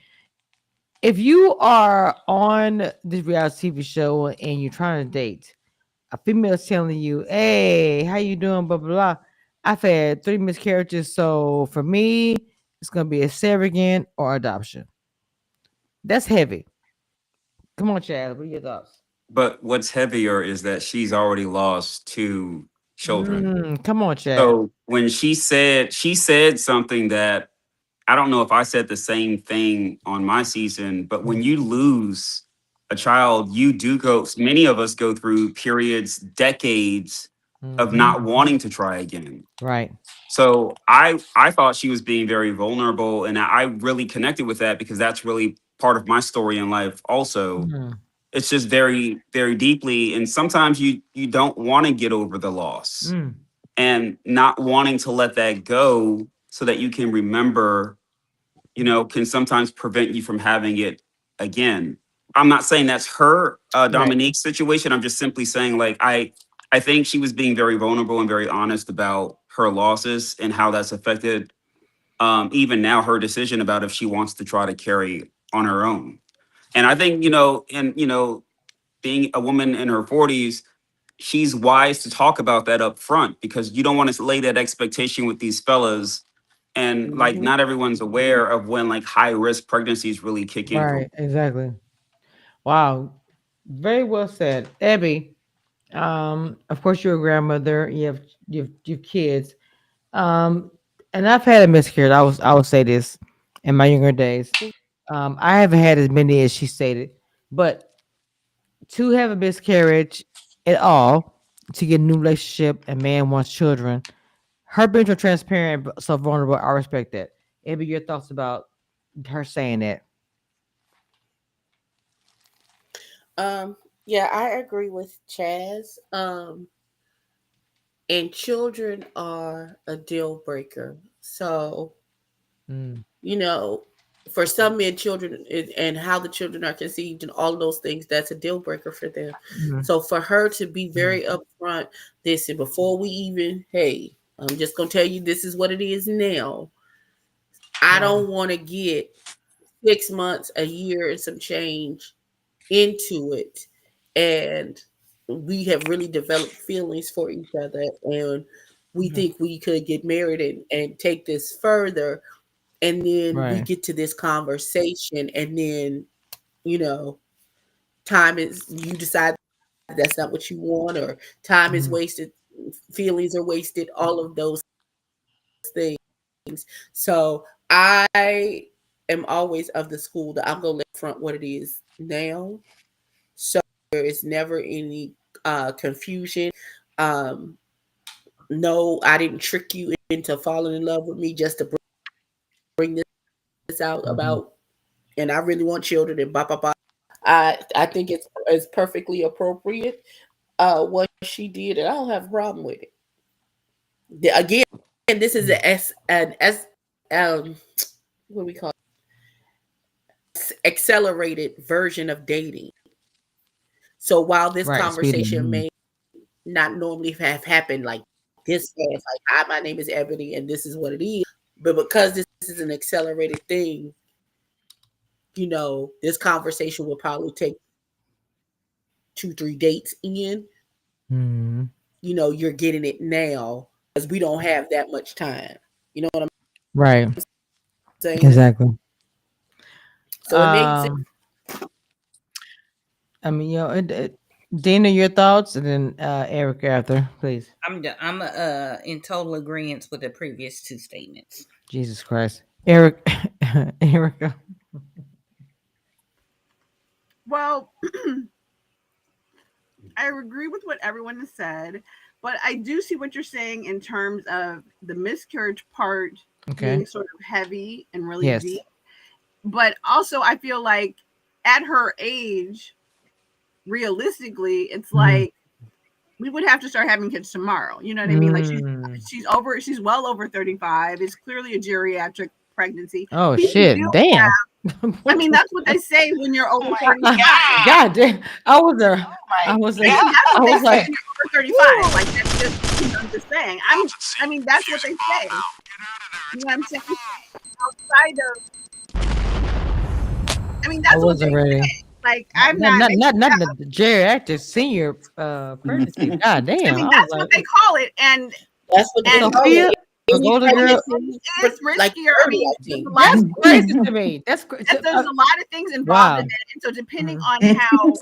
If you are on this reality TV show and you're trying to date, a female is telling you, hey, how you doing, blah, blah, blah. I've had 3 miscarriages. So for me, it's going to be a surrogate or adoption. That's heavy. Come on, Chad. What are your thoughts? But what's heavier is that she's already lost 2 children. Come on, Chad. So when she said something that I don't know if I said the same thing on my season, but when you lose a child, many of us go through periods, decades of not wanting to try again. Right. So I thought she was being very vulnerable, and I really connected with that because that's really part of my story in life also. It's just very, very deeply, and sometimes you don't want to get over the loss, and not wanting to let that go so that you can remember, can sometimes prevent you from having it again. I'm not saying that's her Dominique's situation. I'm just simply saying, like, I think she was being very vulnerable and very honest about her losses and how that's affected even now her decision about if she wants to try to carry on her own. And I think, being a woman in her 40s, she's wise to talk about that up front, because you don't want to lay that expectation with these fellas. And like, not everyone's aware of when like high risk pregnancies really kick in. Right, exactly. Wow. Very well said. Abby, of course you're a grandmother, you have kids. And I've had a miscarriage. I will say this in my younger days. I haven't had as many as she stated, but to have a miscarriage at all, to get a new relationship, a man wants children. Her being so transparent, but so vulnerable, I respect that. Abby, your thoughts about her saying that? Yeah, I agree with Chaz. And children are a deal breaker. So, for some men, children and how the children are conceived and all of those things, that's a deal breaker for them. So for her to be very upfront, listen, before we even, hey, I'm just going to tell you this is what it is now. I don't want to get 6 months, a year, and some change into it. And we have really developed feelings for each other. And we think we could get married and take this further. And then we get to this conversation. And then, time is, you decide that's not what you want, or time is wasted, feelings are wasted, all of those things. So I am always of the school that I'm going to let front what it is now. So there is never any confusion. No, I didn't trick you into falling in love with me just to bring this out about, and I really want children and blah, blah, blah. I think it's perfectly appropriate what she did, and I don't have a problem with it. Again, this is what do we call it? Accelerated version of dating. So while this conversation may not normally have happened like this fast, like, hi, my name is Ebony and this is what it is, but because this is an accelerated thing, this conversation will probably take 2-3 dates in. You're getting it now because we don't have that much time. You know what I'm saying? Exactly. So it makes sense. I mean, Dina, your thoughts, and then Eric after, please. I'm in total agreement with the previous two statements. Jesus Christ, Eric, Erica. Well, I agree with what everyone has said, but I do see what you're saying in terms of the miscarriage part being sort of heavy and really deep. But also, I feel like at her age, realistically, it's like we would have to start having kids tomorrow. You know what I mean? Like she's well over 35. It's clearly a geriatric pregnancy. Oh shit! Damn. I mean, that's what they say when you're over 35. God damn! I was like, over 35. Like that's just, I'm just saying. I mean, that's what they say. You know what I'm saying? Outside of, I mean, that's what they say. Like I'm not the geriatric senior pregnancy. God damn! I mean, that's what they call it, and that's what they call it. It's riskier. I mean, that's crazy to me. That's crazy. There's a lot of things involved in it, and so depending on how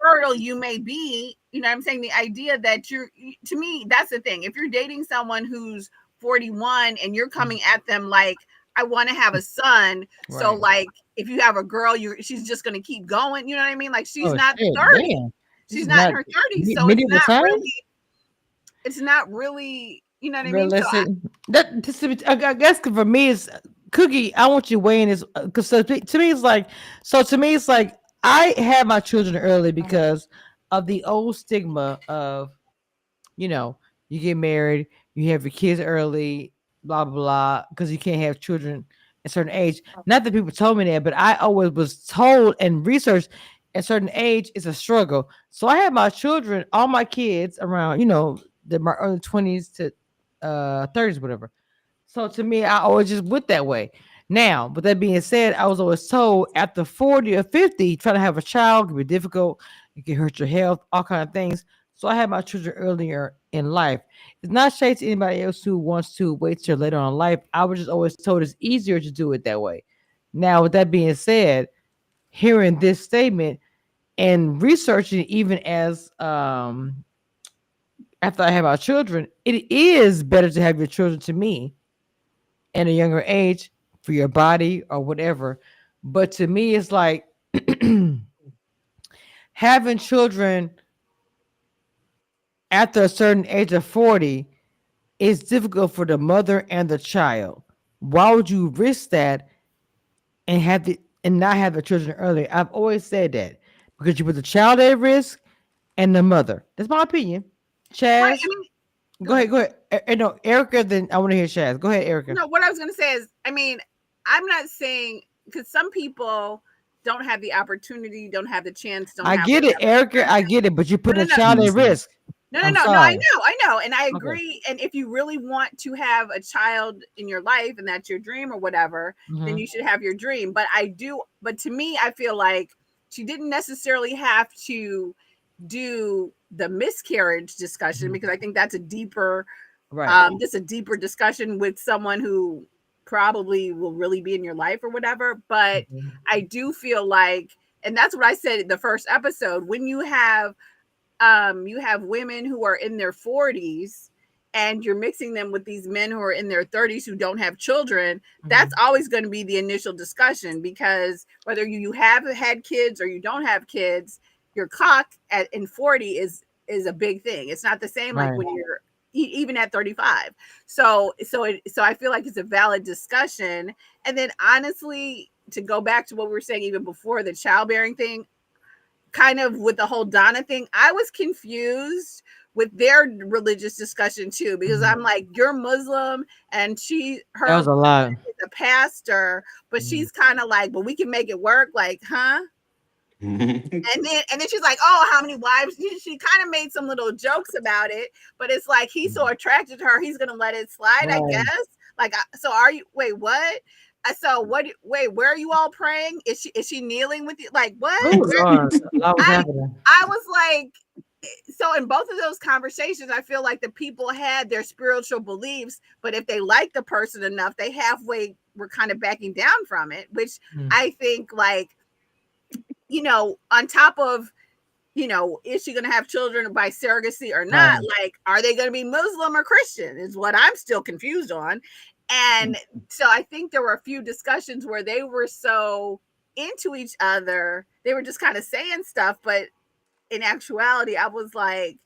fertile you may be, you know what I'm saying? The idea that to me, that's the thing. If you're dating someone who's 41 and you're coming at them like, I want to have a son, so like if you have a girl, she's just gonna keep going. You know what I mean? Like she's not shit, 30. damn. She's not in her 30s, so it's not really, you know what I mean? Realistic. I guess for me it's Cookie. I want you weighing this because to me it's like I had my children early because of the old stigma of, you get married, you have your kids early, blah blah blah, because you can't have children at a certain age. Not that people told me that, but I always was told and researched at a certain age is a struggle. So I had my children, all my kids around, my early 20s to 30s, whatever. So to me, I always just went that way. Now, but that being said, I was always told after 40 or 50, trying to have a child can be difficult. It can hurt your health, all kind of things. So I had my children earlier in life. It's not shade to anybody else who wants to wait till later on in life. I was just always told it's easier to do it that way. Now, with that being said, hearing this statement and researching, even as after I have our children, it is better to have your children to me at a younger age for your body or whatever. But to me, it's like having children after a certain age of 40 is difficult for the mother and the child. Why would you risk that and not have the children early? I've always said that because you put the child at risk and the mother. That's my opinion. Chaz, right, go ahead. No, Erica. Then I want to hear Chaz. Go ahead, Erica. No, what I was going to say is, I'm not saying because some people don't have the opportunity, don't have the chance. I get it, Erica. I get it, but you put a child at risk. No, I know, and I agree. Okay. And if you really want to have a child in your life and that's your dream or whatever, then you should have your dream. But to me, I feel like she didn't necessarily have to do the miscarriage discussion because I think that's a deeper, just a deeper discussion with someone who probably will really be in your life or whatever. But I do feel like, and that's what I said in the first episode, when you have women who are in their 40s and you're mixing them with these men who are in their 30s who don't have children, that's always going to be the initial discussion, because whether you have had kids or you don't have kids, your clock in 40 is a big thing. It's not the same like when you're even at 35. So I feel like it's a valid discussion. And then honestly, to go back to what we were saying even before, the childbearing thing, kind of with the whole Donna thing, I was confused with their religious discussion too, because I'm like, you're Muslim and that was a lot. Is a pastor, but she's kind of like, but we can make it work, like, huh? and then she's like, oh, how many wives? She kind of made some little jokes about it, but it's like he's so attracted to her, he's gonna let it slide, I guess. Like, so are you? Wait, what? So what? Wait, where are you all praying? Is she kneeling with you? Like what? I was like, so in both of those conversations, I feel like the people had their spiritual beliefs, but if they liked the person enough, they halfway were kind of backing down from it, which I think, like, on top of, is she going to have children by surrogacy or not? Like, are they going to be Muslim or Christian is what I'm still confused on. And so I think there were a few discussions where they were so into each other, they were just kind of saying stuff. But in actuality, I was like,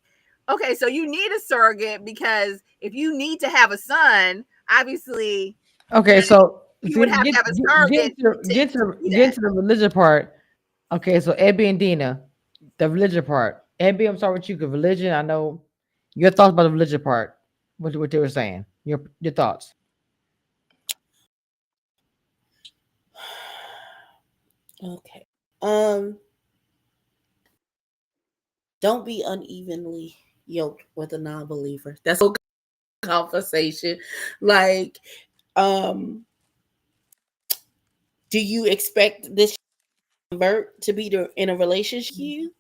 okay, so you need a surrogate, because if you need to have a son, obviously. Okay, so you would have to have a surrogate. Get to the religion part. Okay, so Ebby and Dina, the religion part. Ebby, I'm sorry with you, because religion, I know your thoughts about the religion part, what they were saying. Your thoughts. Okay. Don't be unevenly yoked with a non-believer. That's a conversation. Like, do you expect this convert to be in a relationship? Do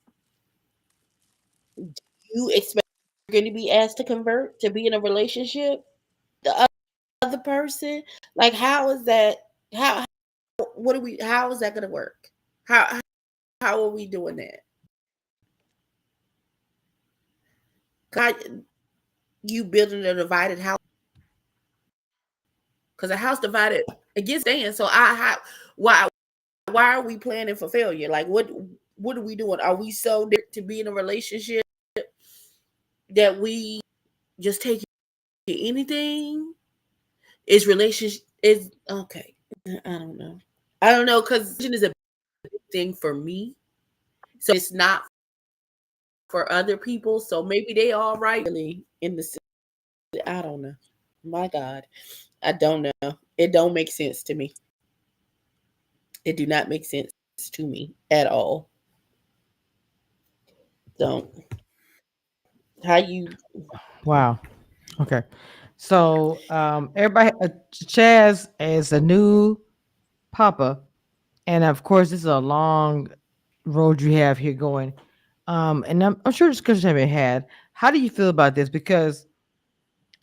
you expect you're going to be asked to convert to be in a relationship? The other person, like, how is that? How is that going to work? How are we doing that? God, you building a divided house, because a house divided against stand. So why why are we planning for failure? Like, what are we doing? Are we so to be in a relationship that we just take anything? Is relationship is okay? I don't know because is a big thing for me, so it's not for other people. So maybe they all right really in the. I don't know. My God, I don't know. It don't make sense to me. It do not make sense to me at all. Don't. How you? Wow. Okay. So everybody, Chaz is a new papa, and of course, this is a long road you have here going. And I'm sure discussions have been had. How do you feel about this? Because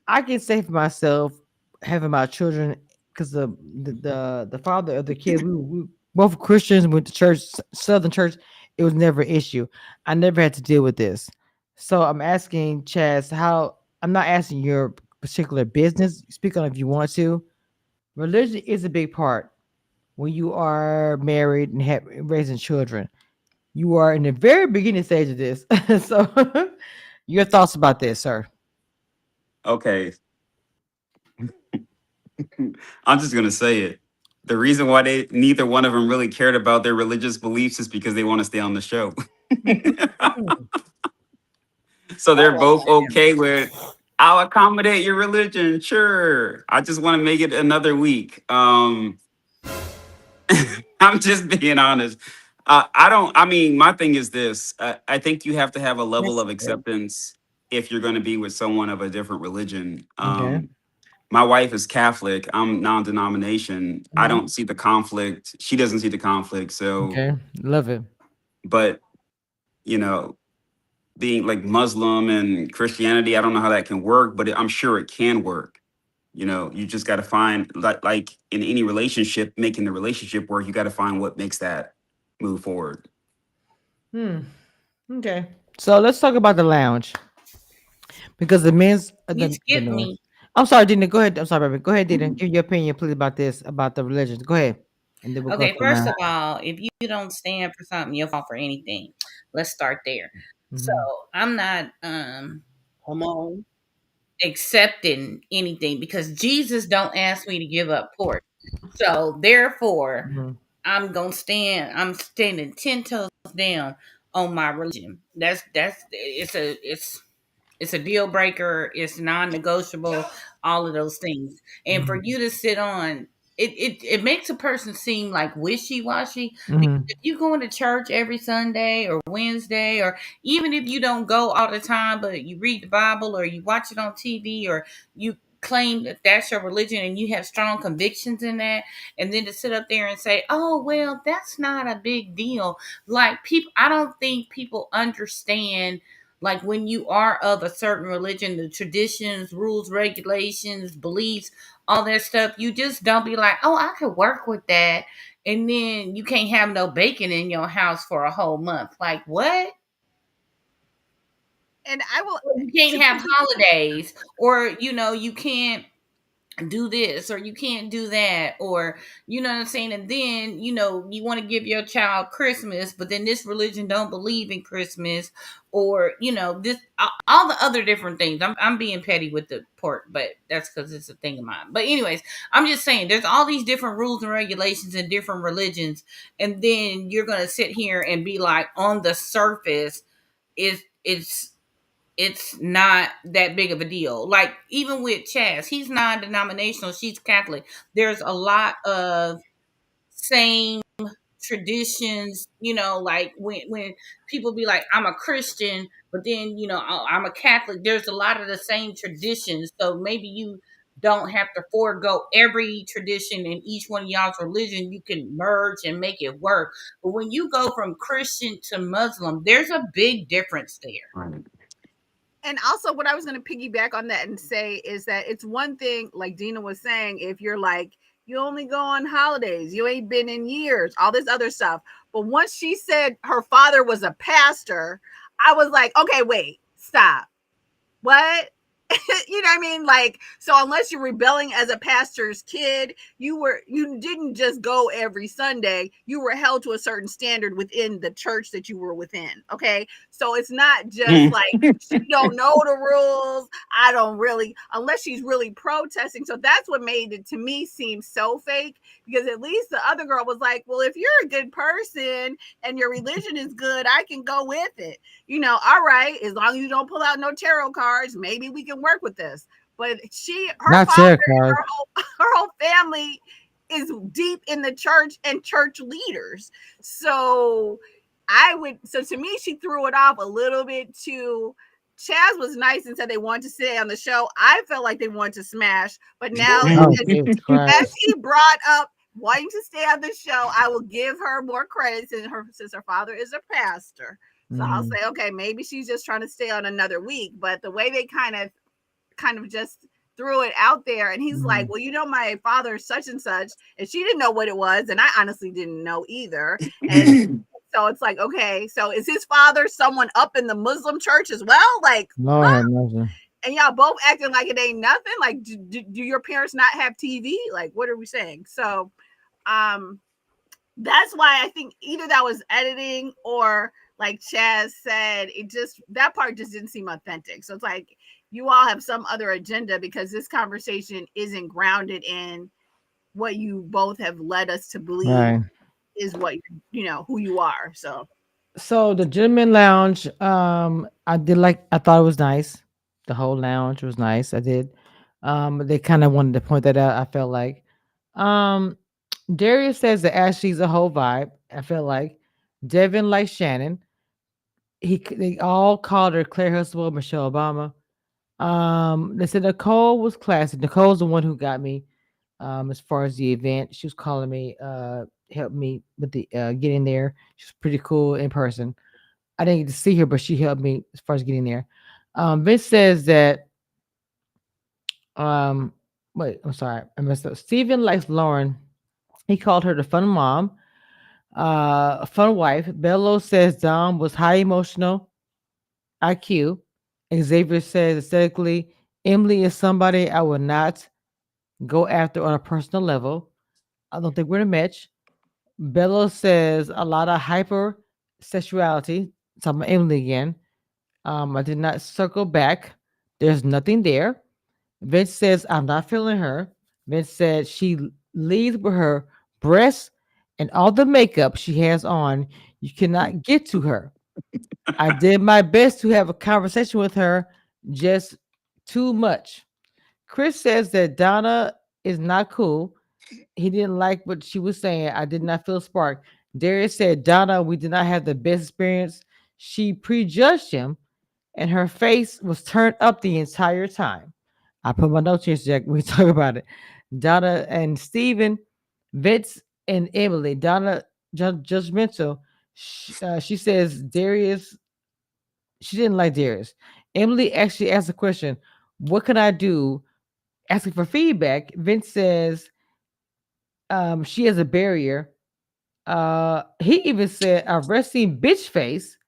I can say for myself, having my children, because the father of the kid, we both Christians, went to church, Southern church. It was never an issue. I never had to deal with this. So I'm asking Chaz, how I'm not asking your particular business. Speak on if you want to. Religion is a big part when you are married and raising children. You are in the very beginning stage of this. So your thoughts about this, sir? Okay. I'm just gonna say it. The reason why neither one of them really cared about their religious beliefs is because they want to stay on the show. So they're both okay with, I'll accommodate your religion, sure. I just want to make it another week. I'm just being honest. I mean, my thing is this. I think you have to have a level of acceptance if you're going to be with someone of a different religion. Okay. My wife is Catholic. I'm non-denomination. I don't see the conflict. She doesn't see the conflict. So, Okay, love it. but you know, being like Muslim and Christianity, I don't know how that can work, but I'm sure it can work. You just got to find, like in any relationship, making the relationship work, you got to find what makes that move forward. Okay. So let's talk about the lounge because the men's. You skipped me. I'm sorry, Dina. Go ahead. I'm sorry, baby. Go ahead, Dina. Give your opinion, please, about this, about the religions. Go ahead, and then we'll go. Okay, first of all, if you don't stand for something, you'll fall for anything. Let's start there. So I'm not Come on. accepting anything because Jesus don't ask me to give up pork. So therefore, I'm standing 10 toes down on my religion. It's a deal breaker, it's non-negotiable, all of those things. And for you to sit on it makes a person seem like wishy-washy because if you going to church every Sunday or Wednesday, or even if you don't go all the time but you read the Bible or you watch it on TV, or you claim that that's your religion and you have strong convictions in that, and then to sit up there and say, oh well, that's not a big deal. Like, people, I don't think people understand, like, when you are of a certain religion, the traditions, rules, regulations, beliefs, all that stuff, you just don't be like, oh, I could work with that. And then you can't have no bacon in your house for a whole month. Like, what? And I will. You can't have holidays, or, you can't do this, or you can't do that, or, you know what I'm saying? And then, you want to give your child Christmas, but then this religion don't believe in Christmas, or, this, all the other different things. I'm being petty with the pork, but that's because it's a thing of mine. But anyways, I'm just saying there's all these different rules and regulations in different religions, and then you're going to sit here and be like, on the surface, it's not that big of a deal. Like, even with Chaz, he's non-denominational, she's Catholic. There's a lot of same traditions, like when people be like, I'm a Christian, but then, I'm a Catholic. There's a lot of the same traditions. So maybe you don't have to forego every tradition in each one of y'all's religion. You can merge and make it work. But when you go from Christian to Muslim, there's a big difference there. Right. And also, what I was going to piggyback on that and say is that it's one thing, like Dina was saying, if you're like, you only go on holidays, you ain't been in years, all this other stuff. But once she said her father was a pastor, I was like, okay, wait, stop. What? You know what I mean? Like, so unless you're rebelling as a pastor's kid, you didn't just go every Sunday. You were held to a certain standard within the church that you were within. Okay. So it's not just like she don't know the rules. I don't really, unless she's really protesting. So that's what made it to me seem so fake, because at least the other girl was like, well, if you're a good person and your religion is good, I can go with it. All right, as long as you don't pull out no tarot cards, maybe we can work with this. But her father, her whole family is deep in the church and church leaders. So to me, she threw it off a little bit too. Chaz was nice and said they wanted to stay on the show. I felt like they wanted to smash, but now as he brought up wanting to stay on the show, I will give her more credit since her father is a pastor. So I'll say, okay, maybe she's just trying to stay on another week. But the way they kind of just threw it out there, and he's like, well, my father is such and such, and she didn't know what it was, and I honestly didn't know either. And so it's like, okay, so is his father someone up in the Muslim church as well? Like, and y'all both acting like it ain't nothing. Like, do your parents not have TV? Like, what are we saying? So that's why I think either that was editing, or like Chaz said, that part just didn't seem authentic. So it's like you all have some other agenda, because this conversation isn't grounded in what you both have led us to believe is what who you are. So the Gentleman Lounge, I thought it was nice. The whole lounge was nice. I did. They kind of wanted to point that out. I felt like, Darius says that Ashley's a whole vibe. I feel like Devin likes Shannon. They all called her Claire Huxtable, Michelle Obama. They said Nicole was classy. Nicole's the one who got me. As far as the event, she was calling me, helped me with the getting there. She's pretty cool in person. I didn't get to see her, but she helped me as far as getting there. Vince says that. Wait, I'm sorry, I messed up. Steven likes Lauren. He called her the fun mom, fun wife. Bello says Dom was high emotional IQ. Xavier says aesthetically, Emily is somebody I would not go after on a personal level. I don't think we're a match. Bello says a lot of hyper sexuality. Talking about Emily again. I did not circle back. There's nothing there. Vince says I'm not feeling her. Vince said she leads with her breasts and all the makeup she has on. You cannot get to her. I did my best to have a conversation with her, just too much. Chris says that Donna is not cool. He didn't like what she was saying. I did not feel spark. Darius said, Donna, we did not have the best experience. She prejudged him, and her face was turned up the entire time. I put my notes here, Jack. We talk about it. Donna and Steven, Vince and Emily. Donna, judgmental. She says Darius. She didn't like Darius. Emily actually asked a question. What can I do? Asking for feedback. Vince says she has a barrier. He even said a resting bitch face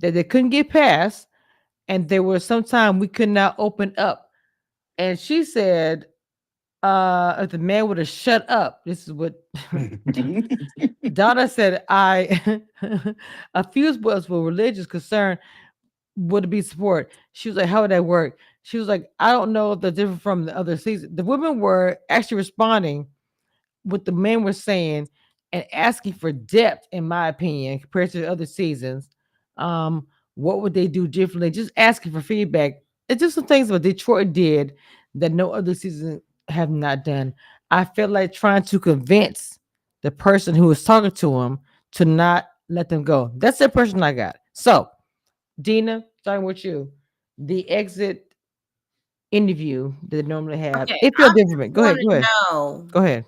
that they couldn't get past, and there was some time we could not open up. And she said, if the man would have shut up, this is what Donna said. A few was for religious concern would be support. She was like, how would that work? She was like, I don't know if they're different from the other season. The women were actually responding what the men were saying and asking for depth, in my opinion, compared to the other seasons. What would they do differently? Just asking for feedback. It's just some things what Detroit did that no other season have not done. I felt like trying to convince the person who was talking to him to not let them go. That's the impression I got. So, Dina, starting with you, the exit interview that they normally have. Okay, If you're different, go ahead. Go ahead.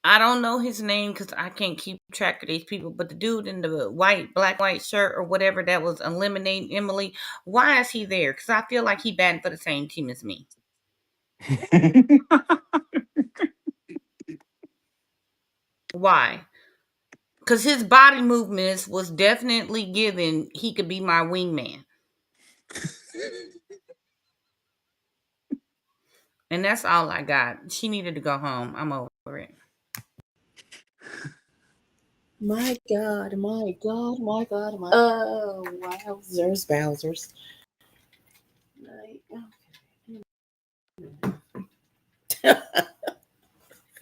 I don't know his name because I can't keep track of these people, but the dude in the black white shirt or whatever that was eliminating Emily, why is he there? Because I feel like he batting for the same team as me. Why? Because his body movements was definitely given he could be my wingman. And that's all I got. She needed to go home. I'm over it. My God. Wowzers.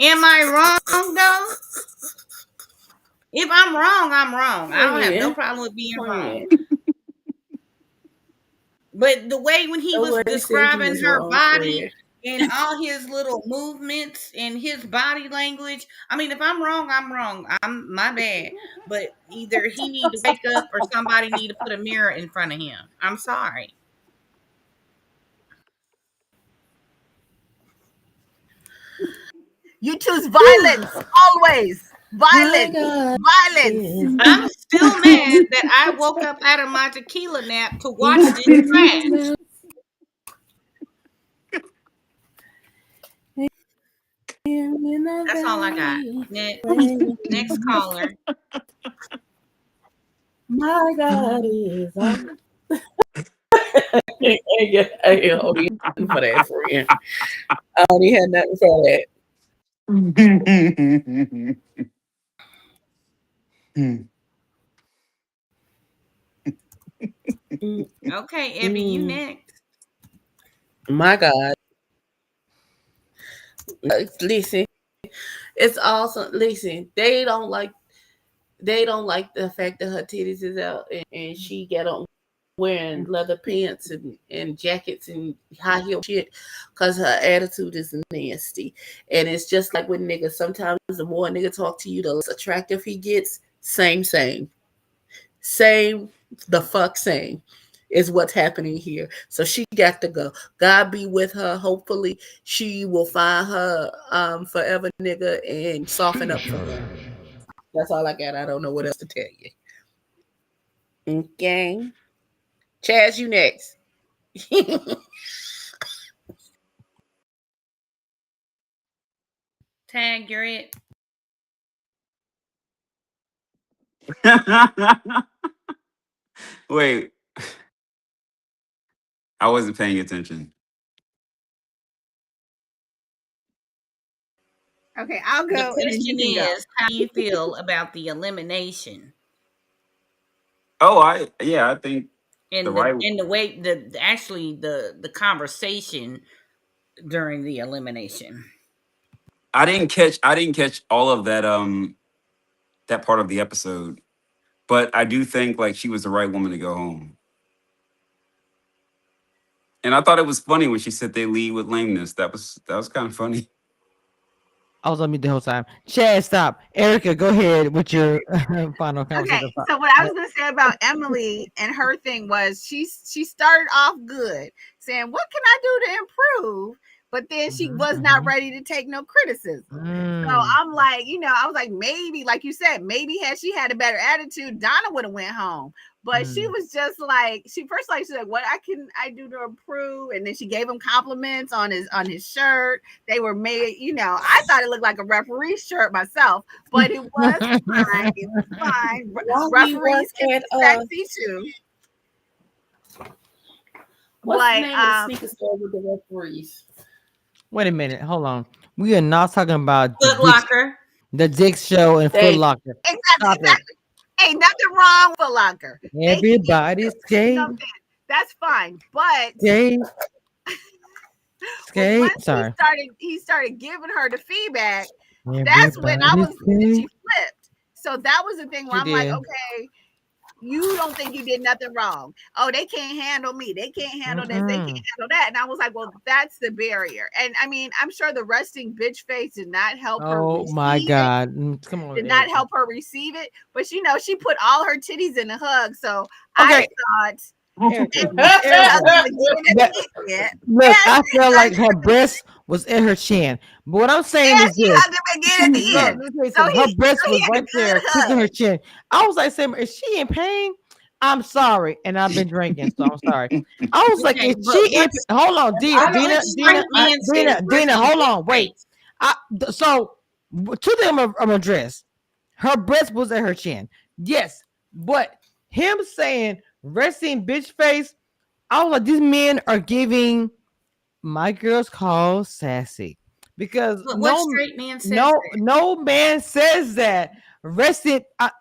Am I wrong though? If I'm wrong, I'm wrong. I don't have no problem with being wrong. But the way when he was describing her body and all his little movements and his body language, I mean, if I'm wrong, I'm wrong. I'm my bad. But either he need to wake up or somebody need to put a mirror in front of him. I'm sorry. You choose violence always. Violence. I'm still mad that I woke up out of my tequila nap to watch this trash. That's all I got. Next caller. My God is on. Hey, hold on for that, friend. I only had nothing for that. Okay, Evie, you next. My God. Listen, it's awesome. Listen, they don't like the fact that her titties is out and she got on wearing leather pants and jackets and high heel shit because her attitude is nasty. And it's just like with niggas. Sometimes the more a nigga talk to you, the less attractive he gets. Same the fuck same is what's happening here. So she got to go. God be with her. Hopefully she will find her forever nigga and soften up for her. That's all I got. I don't know what else to tell you. Okay. Chaz, you next. Tag, you're it. Wait. I wasn't paying attention. Okay, I'll go. The question is, how do you feel about the elimination? Oh, I think And the way the conversation during the elimination. I didn't catch all of that that part of the episode, but I do think like she was the right woman to go home. And I thought it was funny when she said they lead with lameness. That was kind of funny. I was on mute the whole time. Chad, stop. Erica, go ahead with your final conversation. Okay, so what I was going to say about Emily and her thing was she started off good, saying, "What can I do to improve?" But then she was not ready to take no criticism. So I'm like, I was like, maybe, like you said, maybe had she had a better attitude, Donna would have went home. But she was just like, she's like, what can I do to improve? And then she gave him compliments on his shirt. They were made, I thought it looked like a referee shirt myself, but it was fine. It was fine. Referees can be sexy too. What's the name of the sneaker store with the referees? Wait a minute, hold on. We are not talking about Foot Locker, the Dick Show, and Foot Locker. Exactly. Ain't nothing wrong with Foot Locker. Everybody's gay. That's fine, but gay. Sorry. He started giving her the feedback. That's when she flipped. So that was the thing where I'm like, okay, you don't think you did nothing wrong. Oh, they can't handle me. They can't handle this. They can't handle that. And I was like, well, that's the barrier. And I mean, I'm sure the resting bitch face did not help her. Oh my God. Come on. Did not help her receive it. But she put all her titties in a hug. So I thought. Look, I feel like her breast was in her chin. But what I'm saying is this. Her breast was right there, kissing her chin. I was like, is she in pain? I'm sorry. And I've been drinking, so I'm sorry. I was like, is she in hold on, Dina, hold on, wait. So two things I'm address. Her breast was at her chin. Yes, but him saying resting bitch face, I was like, these men are giving my girl's called sassy because But what straight man says that? no man says that.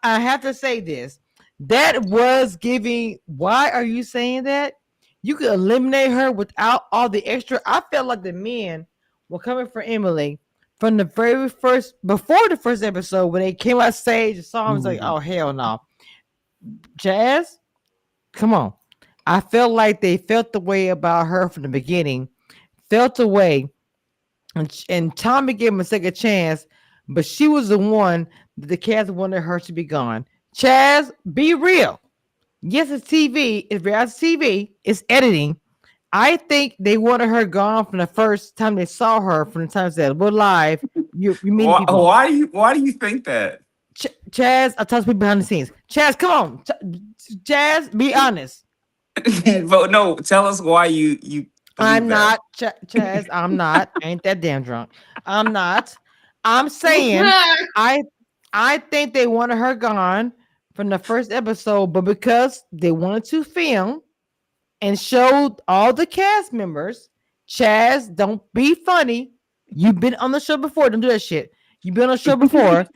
I have to say this. That was giving. Why are you saying that? You could eliminate her without all the extra. I felt like the men were coming for Emily from the very first, before the first episode, when they came out stage and saw him. Was like, oh hell no, Jazz, come on. I felt like they felt the way about her from the beginning, felt the way, and Tommy gave him a second chance, but she was the one that the cast wanted her to be gone. Chaz, be real. Yes, it's TV, it's reality TV, it's editing. I think they wanted her gone from the first time they saw her, from the time that we're live. You meet people. Why do you think that? Chaz, I tell people behind the scenes. Chaz, come on. Chaz, be honest. But no, tell us why you I'm not, Chaz. I'm not. I ain't that damn drunk. I'm not. I'm saying I think they wanted her gone from the first episode, but because they wanted to film and showed all the cast members, Chaz, don't be funny. You've been on the show before. Don't do that shit. You've been on the show before.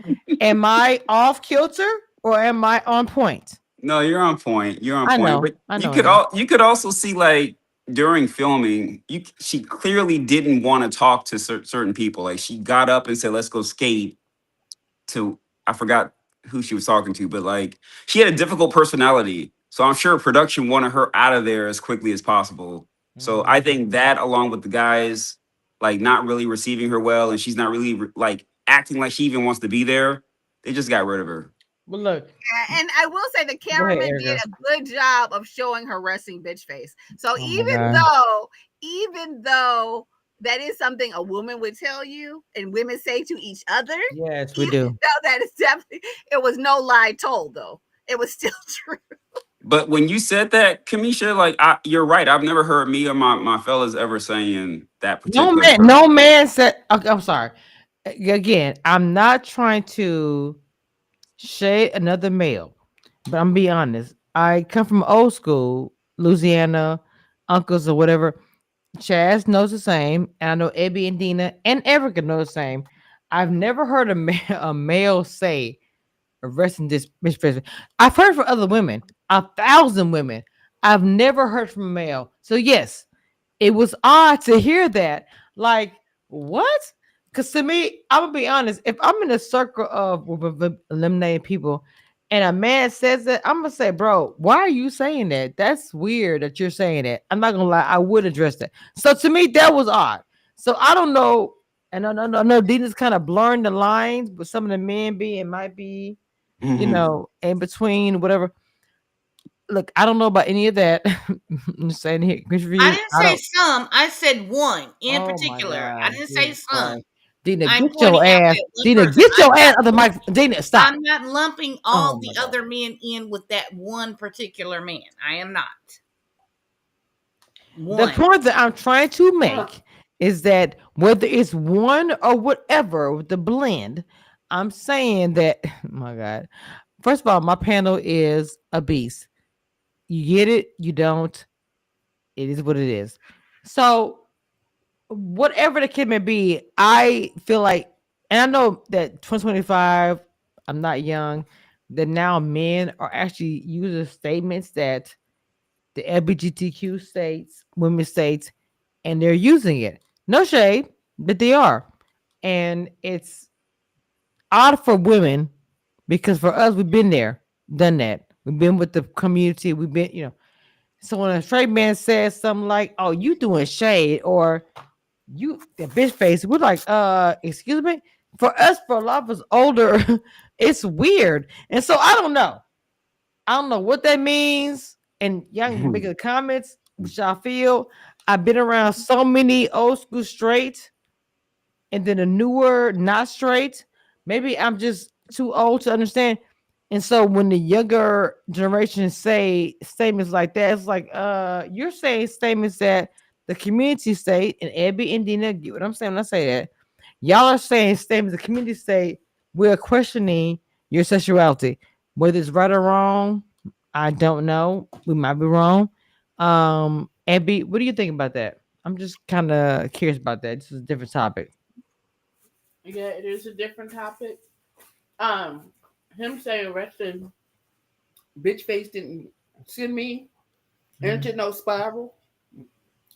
Am I off kilter or am I on point? No, you're on point. You're on point. Know, but you could also see, like, during filming, she clearly didn't want to talk to certain people. Like, she got up and said, "Let's go skate." I forgot who she was talking to, but like, she had a difficult personality, so I'm sure production wanted her out of there as quickly as possible. So I think that, along with the guys like not really receiving her well, and she's not really like acting like she even wants to be there, they just got rid of her. Well, look, and I will say the cameraman did a good job of showing her resting bitch face. So even though that is something a woman would tell you and women say to each other, yes, we do. That is definitely, it was no lie told, though. It was still true. But when you said that, Kamisha, like, you're right. I've never heard me or my fellas ever saying that particular. No man said. Okay, I'm sorry. Again, I'm not trying to shade another male, but I'm be honest. I come from old school, Louisiana, uncles or whatever. Chaz knows the same, and I know Ebby and Dina and Erica know the same. I've never heard a male say, "Arresting this bitch." I've heard from other women, 1,000 women. I've never heard from a male. So yes, it was odd to hear that. Like, what? Because to me, I'm gonna be honest. If I'm in a circle of eliminating people, and a man says that, I'm gonna say, bro, why are you saying that? That's weird that you're saying that. I'm not gonna lie, I would address that. So to me, that was odd. So I don't know, and I know Dina's kind of blurring the lines, but some of the men might be, you know, in between, whatever. Look, I don't know about any of that. I'm just saying here. I didn't say some. I said one in particular. I didn't say some. Dina, get your ass. Dina, get your ass on the mic. Dina, stop. I'm not lumping all the other men in with that one particular man. I am not. The point that I'm trying to make is that whether it's one or whatever with the blend, I'm saying that, oh my God. First of all, my panel is a beast. You get it, you don't. It is what it is. So, whatever the kid may be, I feel like, and I know that 2025, I'm not young, that now men are actually using statements that the LGBTQ states, women states, and they're using it. No shade, but they are. And it's odd for women because for us, we've been there, done that. We've been with the community. We've been, you know. So when a straight man says something like, "Oh, you doing shade," or "You the bitch face," we're like, excuse me. For us, for a lot of us older, it's weird. And so I don't know. I don't know what that means. And y'all can make the comments, which I feel. I've been around so many old school straight and then a newer not straight. Maybe I'm just too old to understand. And so when the younger generation say statements like that, it's like, you're saying statements that the community state and Abby and Dina, get what I'm saying when I say that. Y'all are saying statements the community state, we're questioning your sexuality. Whether it's right or wrong, I don't know. We might be wrong. Abby, what do you think about that? I'm just kind of curious about that. This is a different topic. Yeah, it is a different topic. Um, him saying resting bitch face didn't send me into no spiral.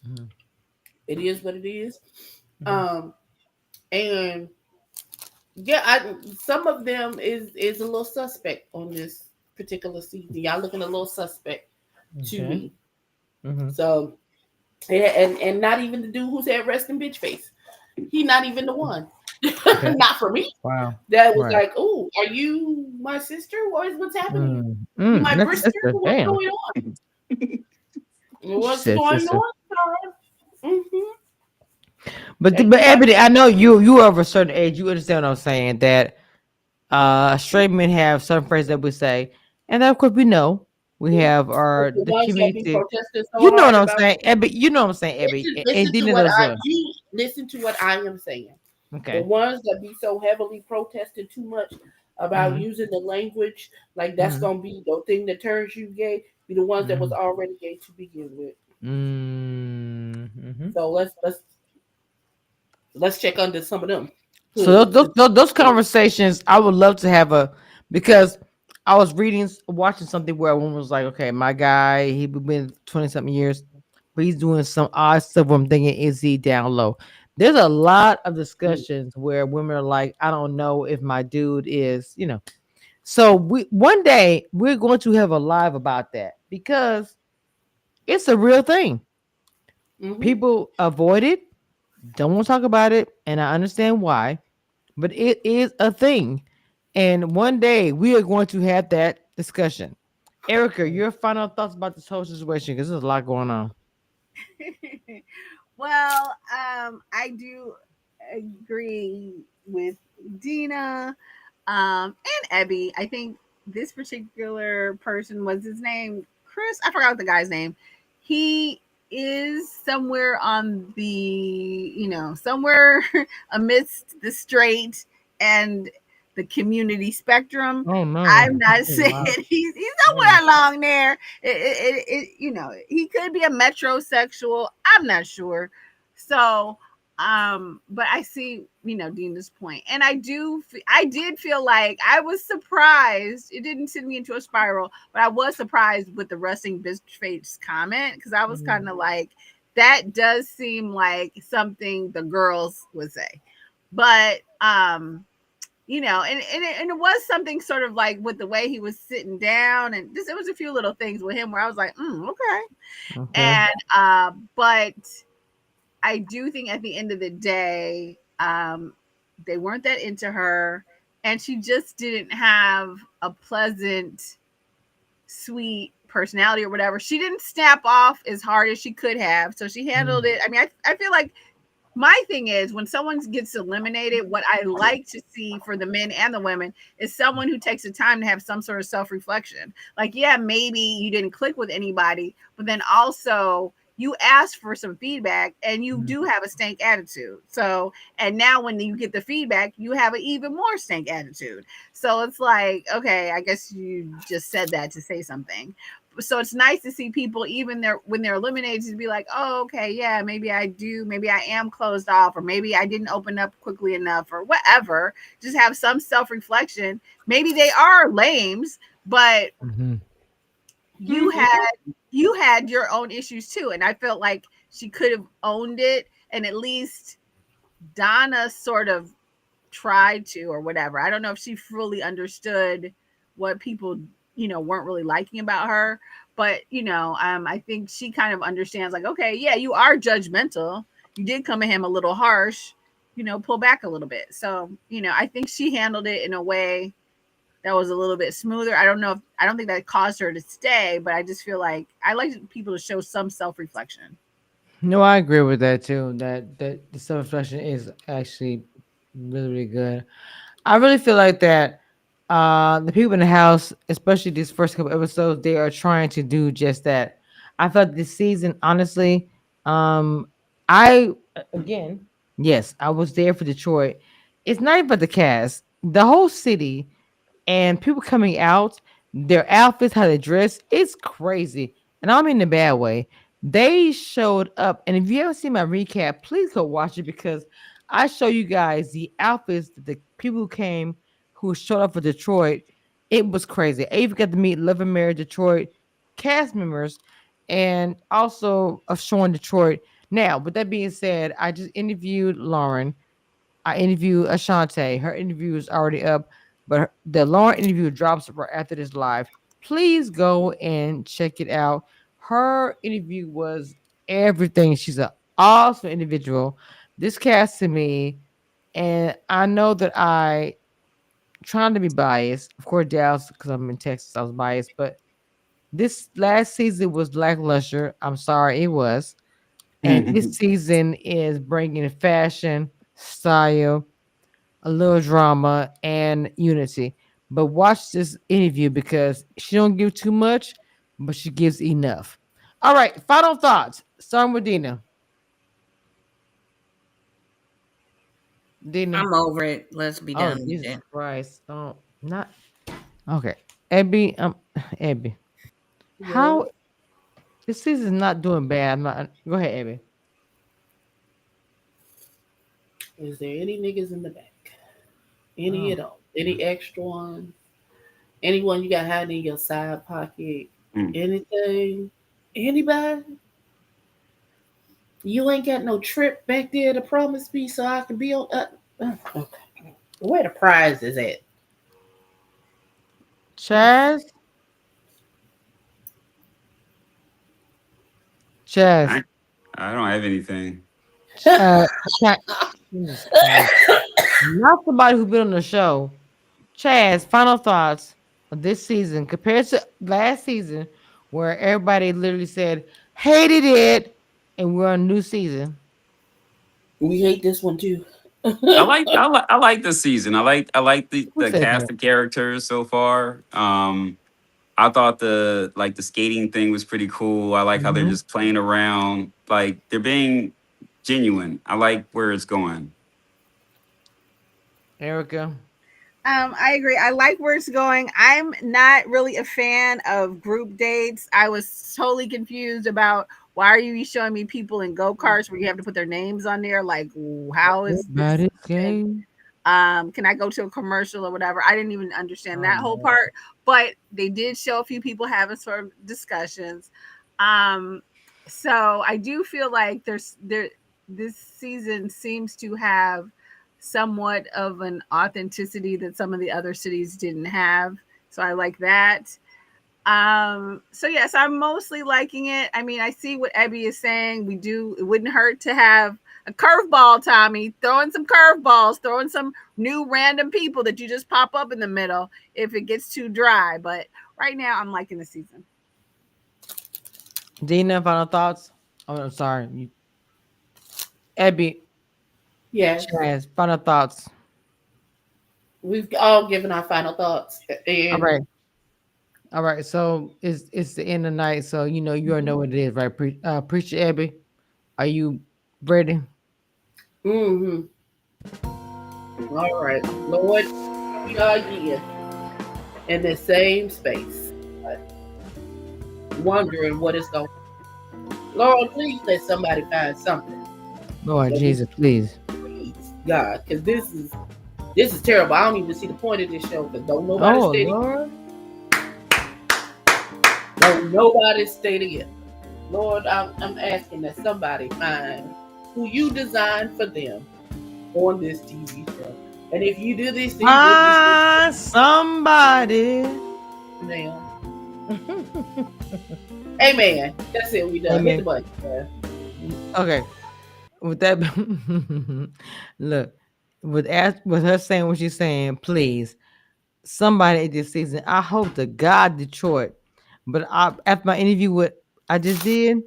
Mhm. It is what it is. Mhm. Um, and yeah, some of them is a little suspect on this particular season. Y'all looking a little suspect to Okay. me. Mm-hmm. So yeah, and not even the dude who said rest in bitch face. He not even the one. Okay. Not for me. Wow. That was Right. like, oh, are you my sister? What is what's happening? Mm. You my That's sister? sister. What's Damn. going on? She What's said going sister. on, sir? Mm-hmm. But And but you like, Ebony, I know you are of a certain age. You understand what I'm saying? That straight men have certain phrases that we say, and of course we know we have the our the ones that be community. protesting so You know what hard I'm about saying, Ebony? You know what I'm saying, Ebony? And listen to Dina what knows I well. you listen to what I am saying. The Okay. ones that be so heavily protesting too much about Mm-hmm. using the language like that's Mm-hmm. gonna be the thing that turns you gay, be the ones that was Mm-hmm. already gay to begin with. Mm-hmm. So let's check under some of them So hoods. those conversations, I would love to have a because I was watching something where a woman was like, "Okay, my guy, he been 20 something years, but he's doing some odd stuff. Where I'm thinking, is he down low?" There's a lot of discussions where women are like, "I don't know if my dude is, you know." So we one day we're going to have a live about that because it's a real thing. Mm-hmm. People avoid it, don't want to talk about it, and I understand why, but it is a thing. And one day we are going to have that discussion. Erica, your final thoughts about this whole situation because there's a lot going on. Well, I do agree with Dina and Ebby. I think this particular person was his name Chris. I forgot the guy's name. He is somewhere on the somewhere amidst the straight and the community spectrum. Oh no. I'm not Oh, saying wow. he's Oh, somewhere along there. He could be a metrosexual. I'm not sure. So, but I see, Dina's point, and I did feel like I was surprised. It didn't send me into a spiral, but I was surprised with the resting bitch face comment because I was kind of like, that does seem like something the girls would say, but and it was something sort of like with the way he was sitting down, and it was a few little things with him where I was like, okay. okay. And but I do think at the end of the day, they weren't that into her, and she just didn't have a pleasant, sweet personality or whatever. She didn't snap off as hard as she could have, so she handled it. I mean, I feel like my thing is when someone gets eliminated, what I like to see for the men and the women is someone who takes the time to have some sort of self-reflection. Like, yeah, maybe you didn't click with anybody, but then also you asked for some feedback and you do have a stank attitude. So, and now when you get the feedback, you have an even more stank attitude. So it's like, okay, I guess you just said that to say something. So it's nice to see people even there when they're eliminated to be like, oh, okay, yeah, maybe I am closed off, or maybe I didn't open up quickly enough, or whatever. Just have some self-reflection. Maybe they are lames, but Mm-hmm. you had your own issues too, and I felt like she could have owned it, and at least Donna sort of tried to, or whatever. I don't know if she fully understood what people weren't really liking about her, but I think she kind of understands, like, okay, yeah, you are judgmental, you did come at him a little harsh, pull back a little bit. So I think she handled it in a way that was a little bit smoother. I don't think that caused her to stay, but I just feel like I like people to show some self-reflection. No, I agree with that too. That the self reflection is actually really really good. I really feel like that the people in the house, especially these first couple episodes, they are trying to do just that. I felt this season, honestly, um, again, yes, I was there for Detroit. It's not even the cast, the whole city, and people coming out, their outfits, how they dress, it's crazy. And I don't mean in a bad way. They showed up, and if you haven't seen my recap, please go watch it because I show you guys the outfits that the people who came who showed up for Detroit. It was crazy. I even got to meet Love and Mary Detroit cast members and also of Showing Detroit. Now, with that being said, I just interviewed Lauren. I interviewed Ashante. Her interview is already up, but the Lauren interview drops right after this live. Please go and check it out. Her interview was everything. She's an awesome individual. This cast to me, and I know that I trying to be biased. Of course, Dallas, because I'm in Texas, I was biased. But this last season was lackluster. I'm sorry, it was. And this season is bringing fashion, style, a little drama, and unity. But watch this interview because she don't give too much, but she gives enough. All right, final thoughts. Starting with Dina. Dina. I'm over it. Let's be done with Jesus it. Christ. Oh, not okay. Abby, Abby. How this season's not doing bad. I'm not, go ahead, Abby. Is there any niggas in the back? Any at all? Any extra one? Anyone you got hiding in your side pocket? Anything? Anybody? You ain't got no trip back there to promise me so I can be on. Okay. Where the prize is at? Chaz? Chaz. I don't have anything. Not somebody who's been on the show. Chaz, final thoughts of this season compared to last season where everybody literally said hated it and we're on a new season. We hate this one too. I like this season. I like the cast of characters so far. I thought the skating thing was pretty cool. I like how they're just playing around. Like they're being genuine. I like where it's going. Erica. I agree. I like where it's going. I'm not really a fan of group dates. I was totally confused about why are you showing me people in go-karts where you have to put their names on there? Like, how is this? Can I go to a commercial or whatever? I didn't even understand that whole part, but they did show a few people having sort of discussions. So I do feel like this season seems to have somewhat of an authenticity that some of the other cities didn't have. So I like that. So yes, I'm mostly liking it. I mean, I see what Abby is saying. It wouldn't hurt to have a curveball, Tommy, throwing some curveballs, throwing some new random people that you just pop up in the middle if it gets too dry. But right now I'm liking the season. Dina, final thoughts? Oh, I'm sorry. Abby. Yes. Chaz, final thoughts. We've all given our final thoughts. All right. So it's the end of the night. So you already know what it is, right? Preacher Abby, are you ready? All right, Lord, we are here in the same space, wondering what is going on. Lord, please let somebody find something. Lord Jesus, please. God, because this is terrible. I don't even see the point of this show because don't nobody stay together. Lord, I'm asking that somebody find who you designed for them on this TV show. And if you do this, somebody. Now. Amen. That's it. We done. Hit the button. Okay. With that, look, with her saying what she's saying, please, somebody this season. I hope to God Detroit, but after my interview with I just did,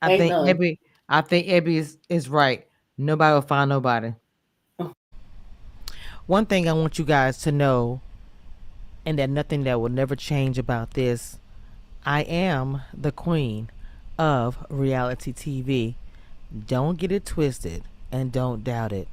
I think Abby is right. Nobody will find nobody. One thing I want you guys to know, and that nothing that will never change about this, I am the queen of reality TV. Don't get it twisted and don't doubt it.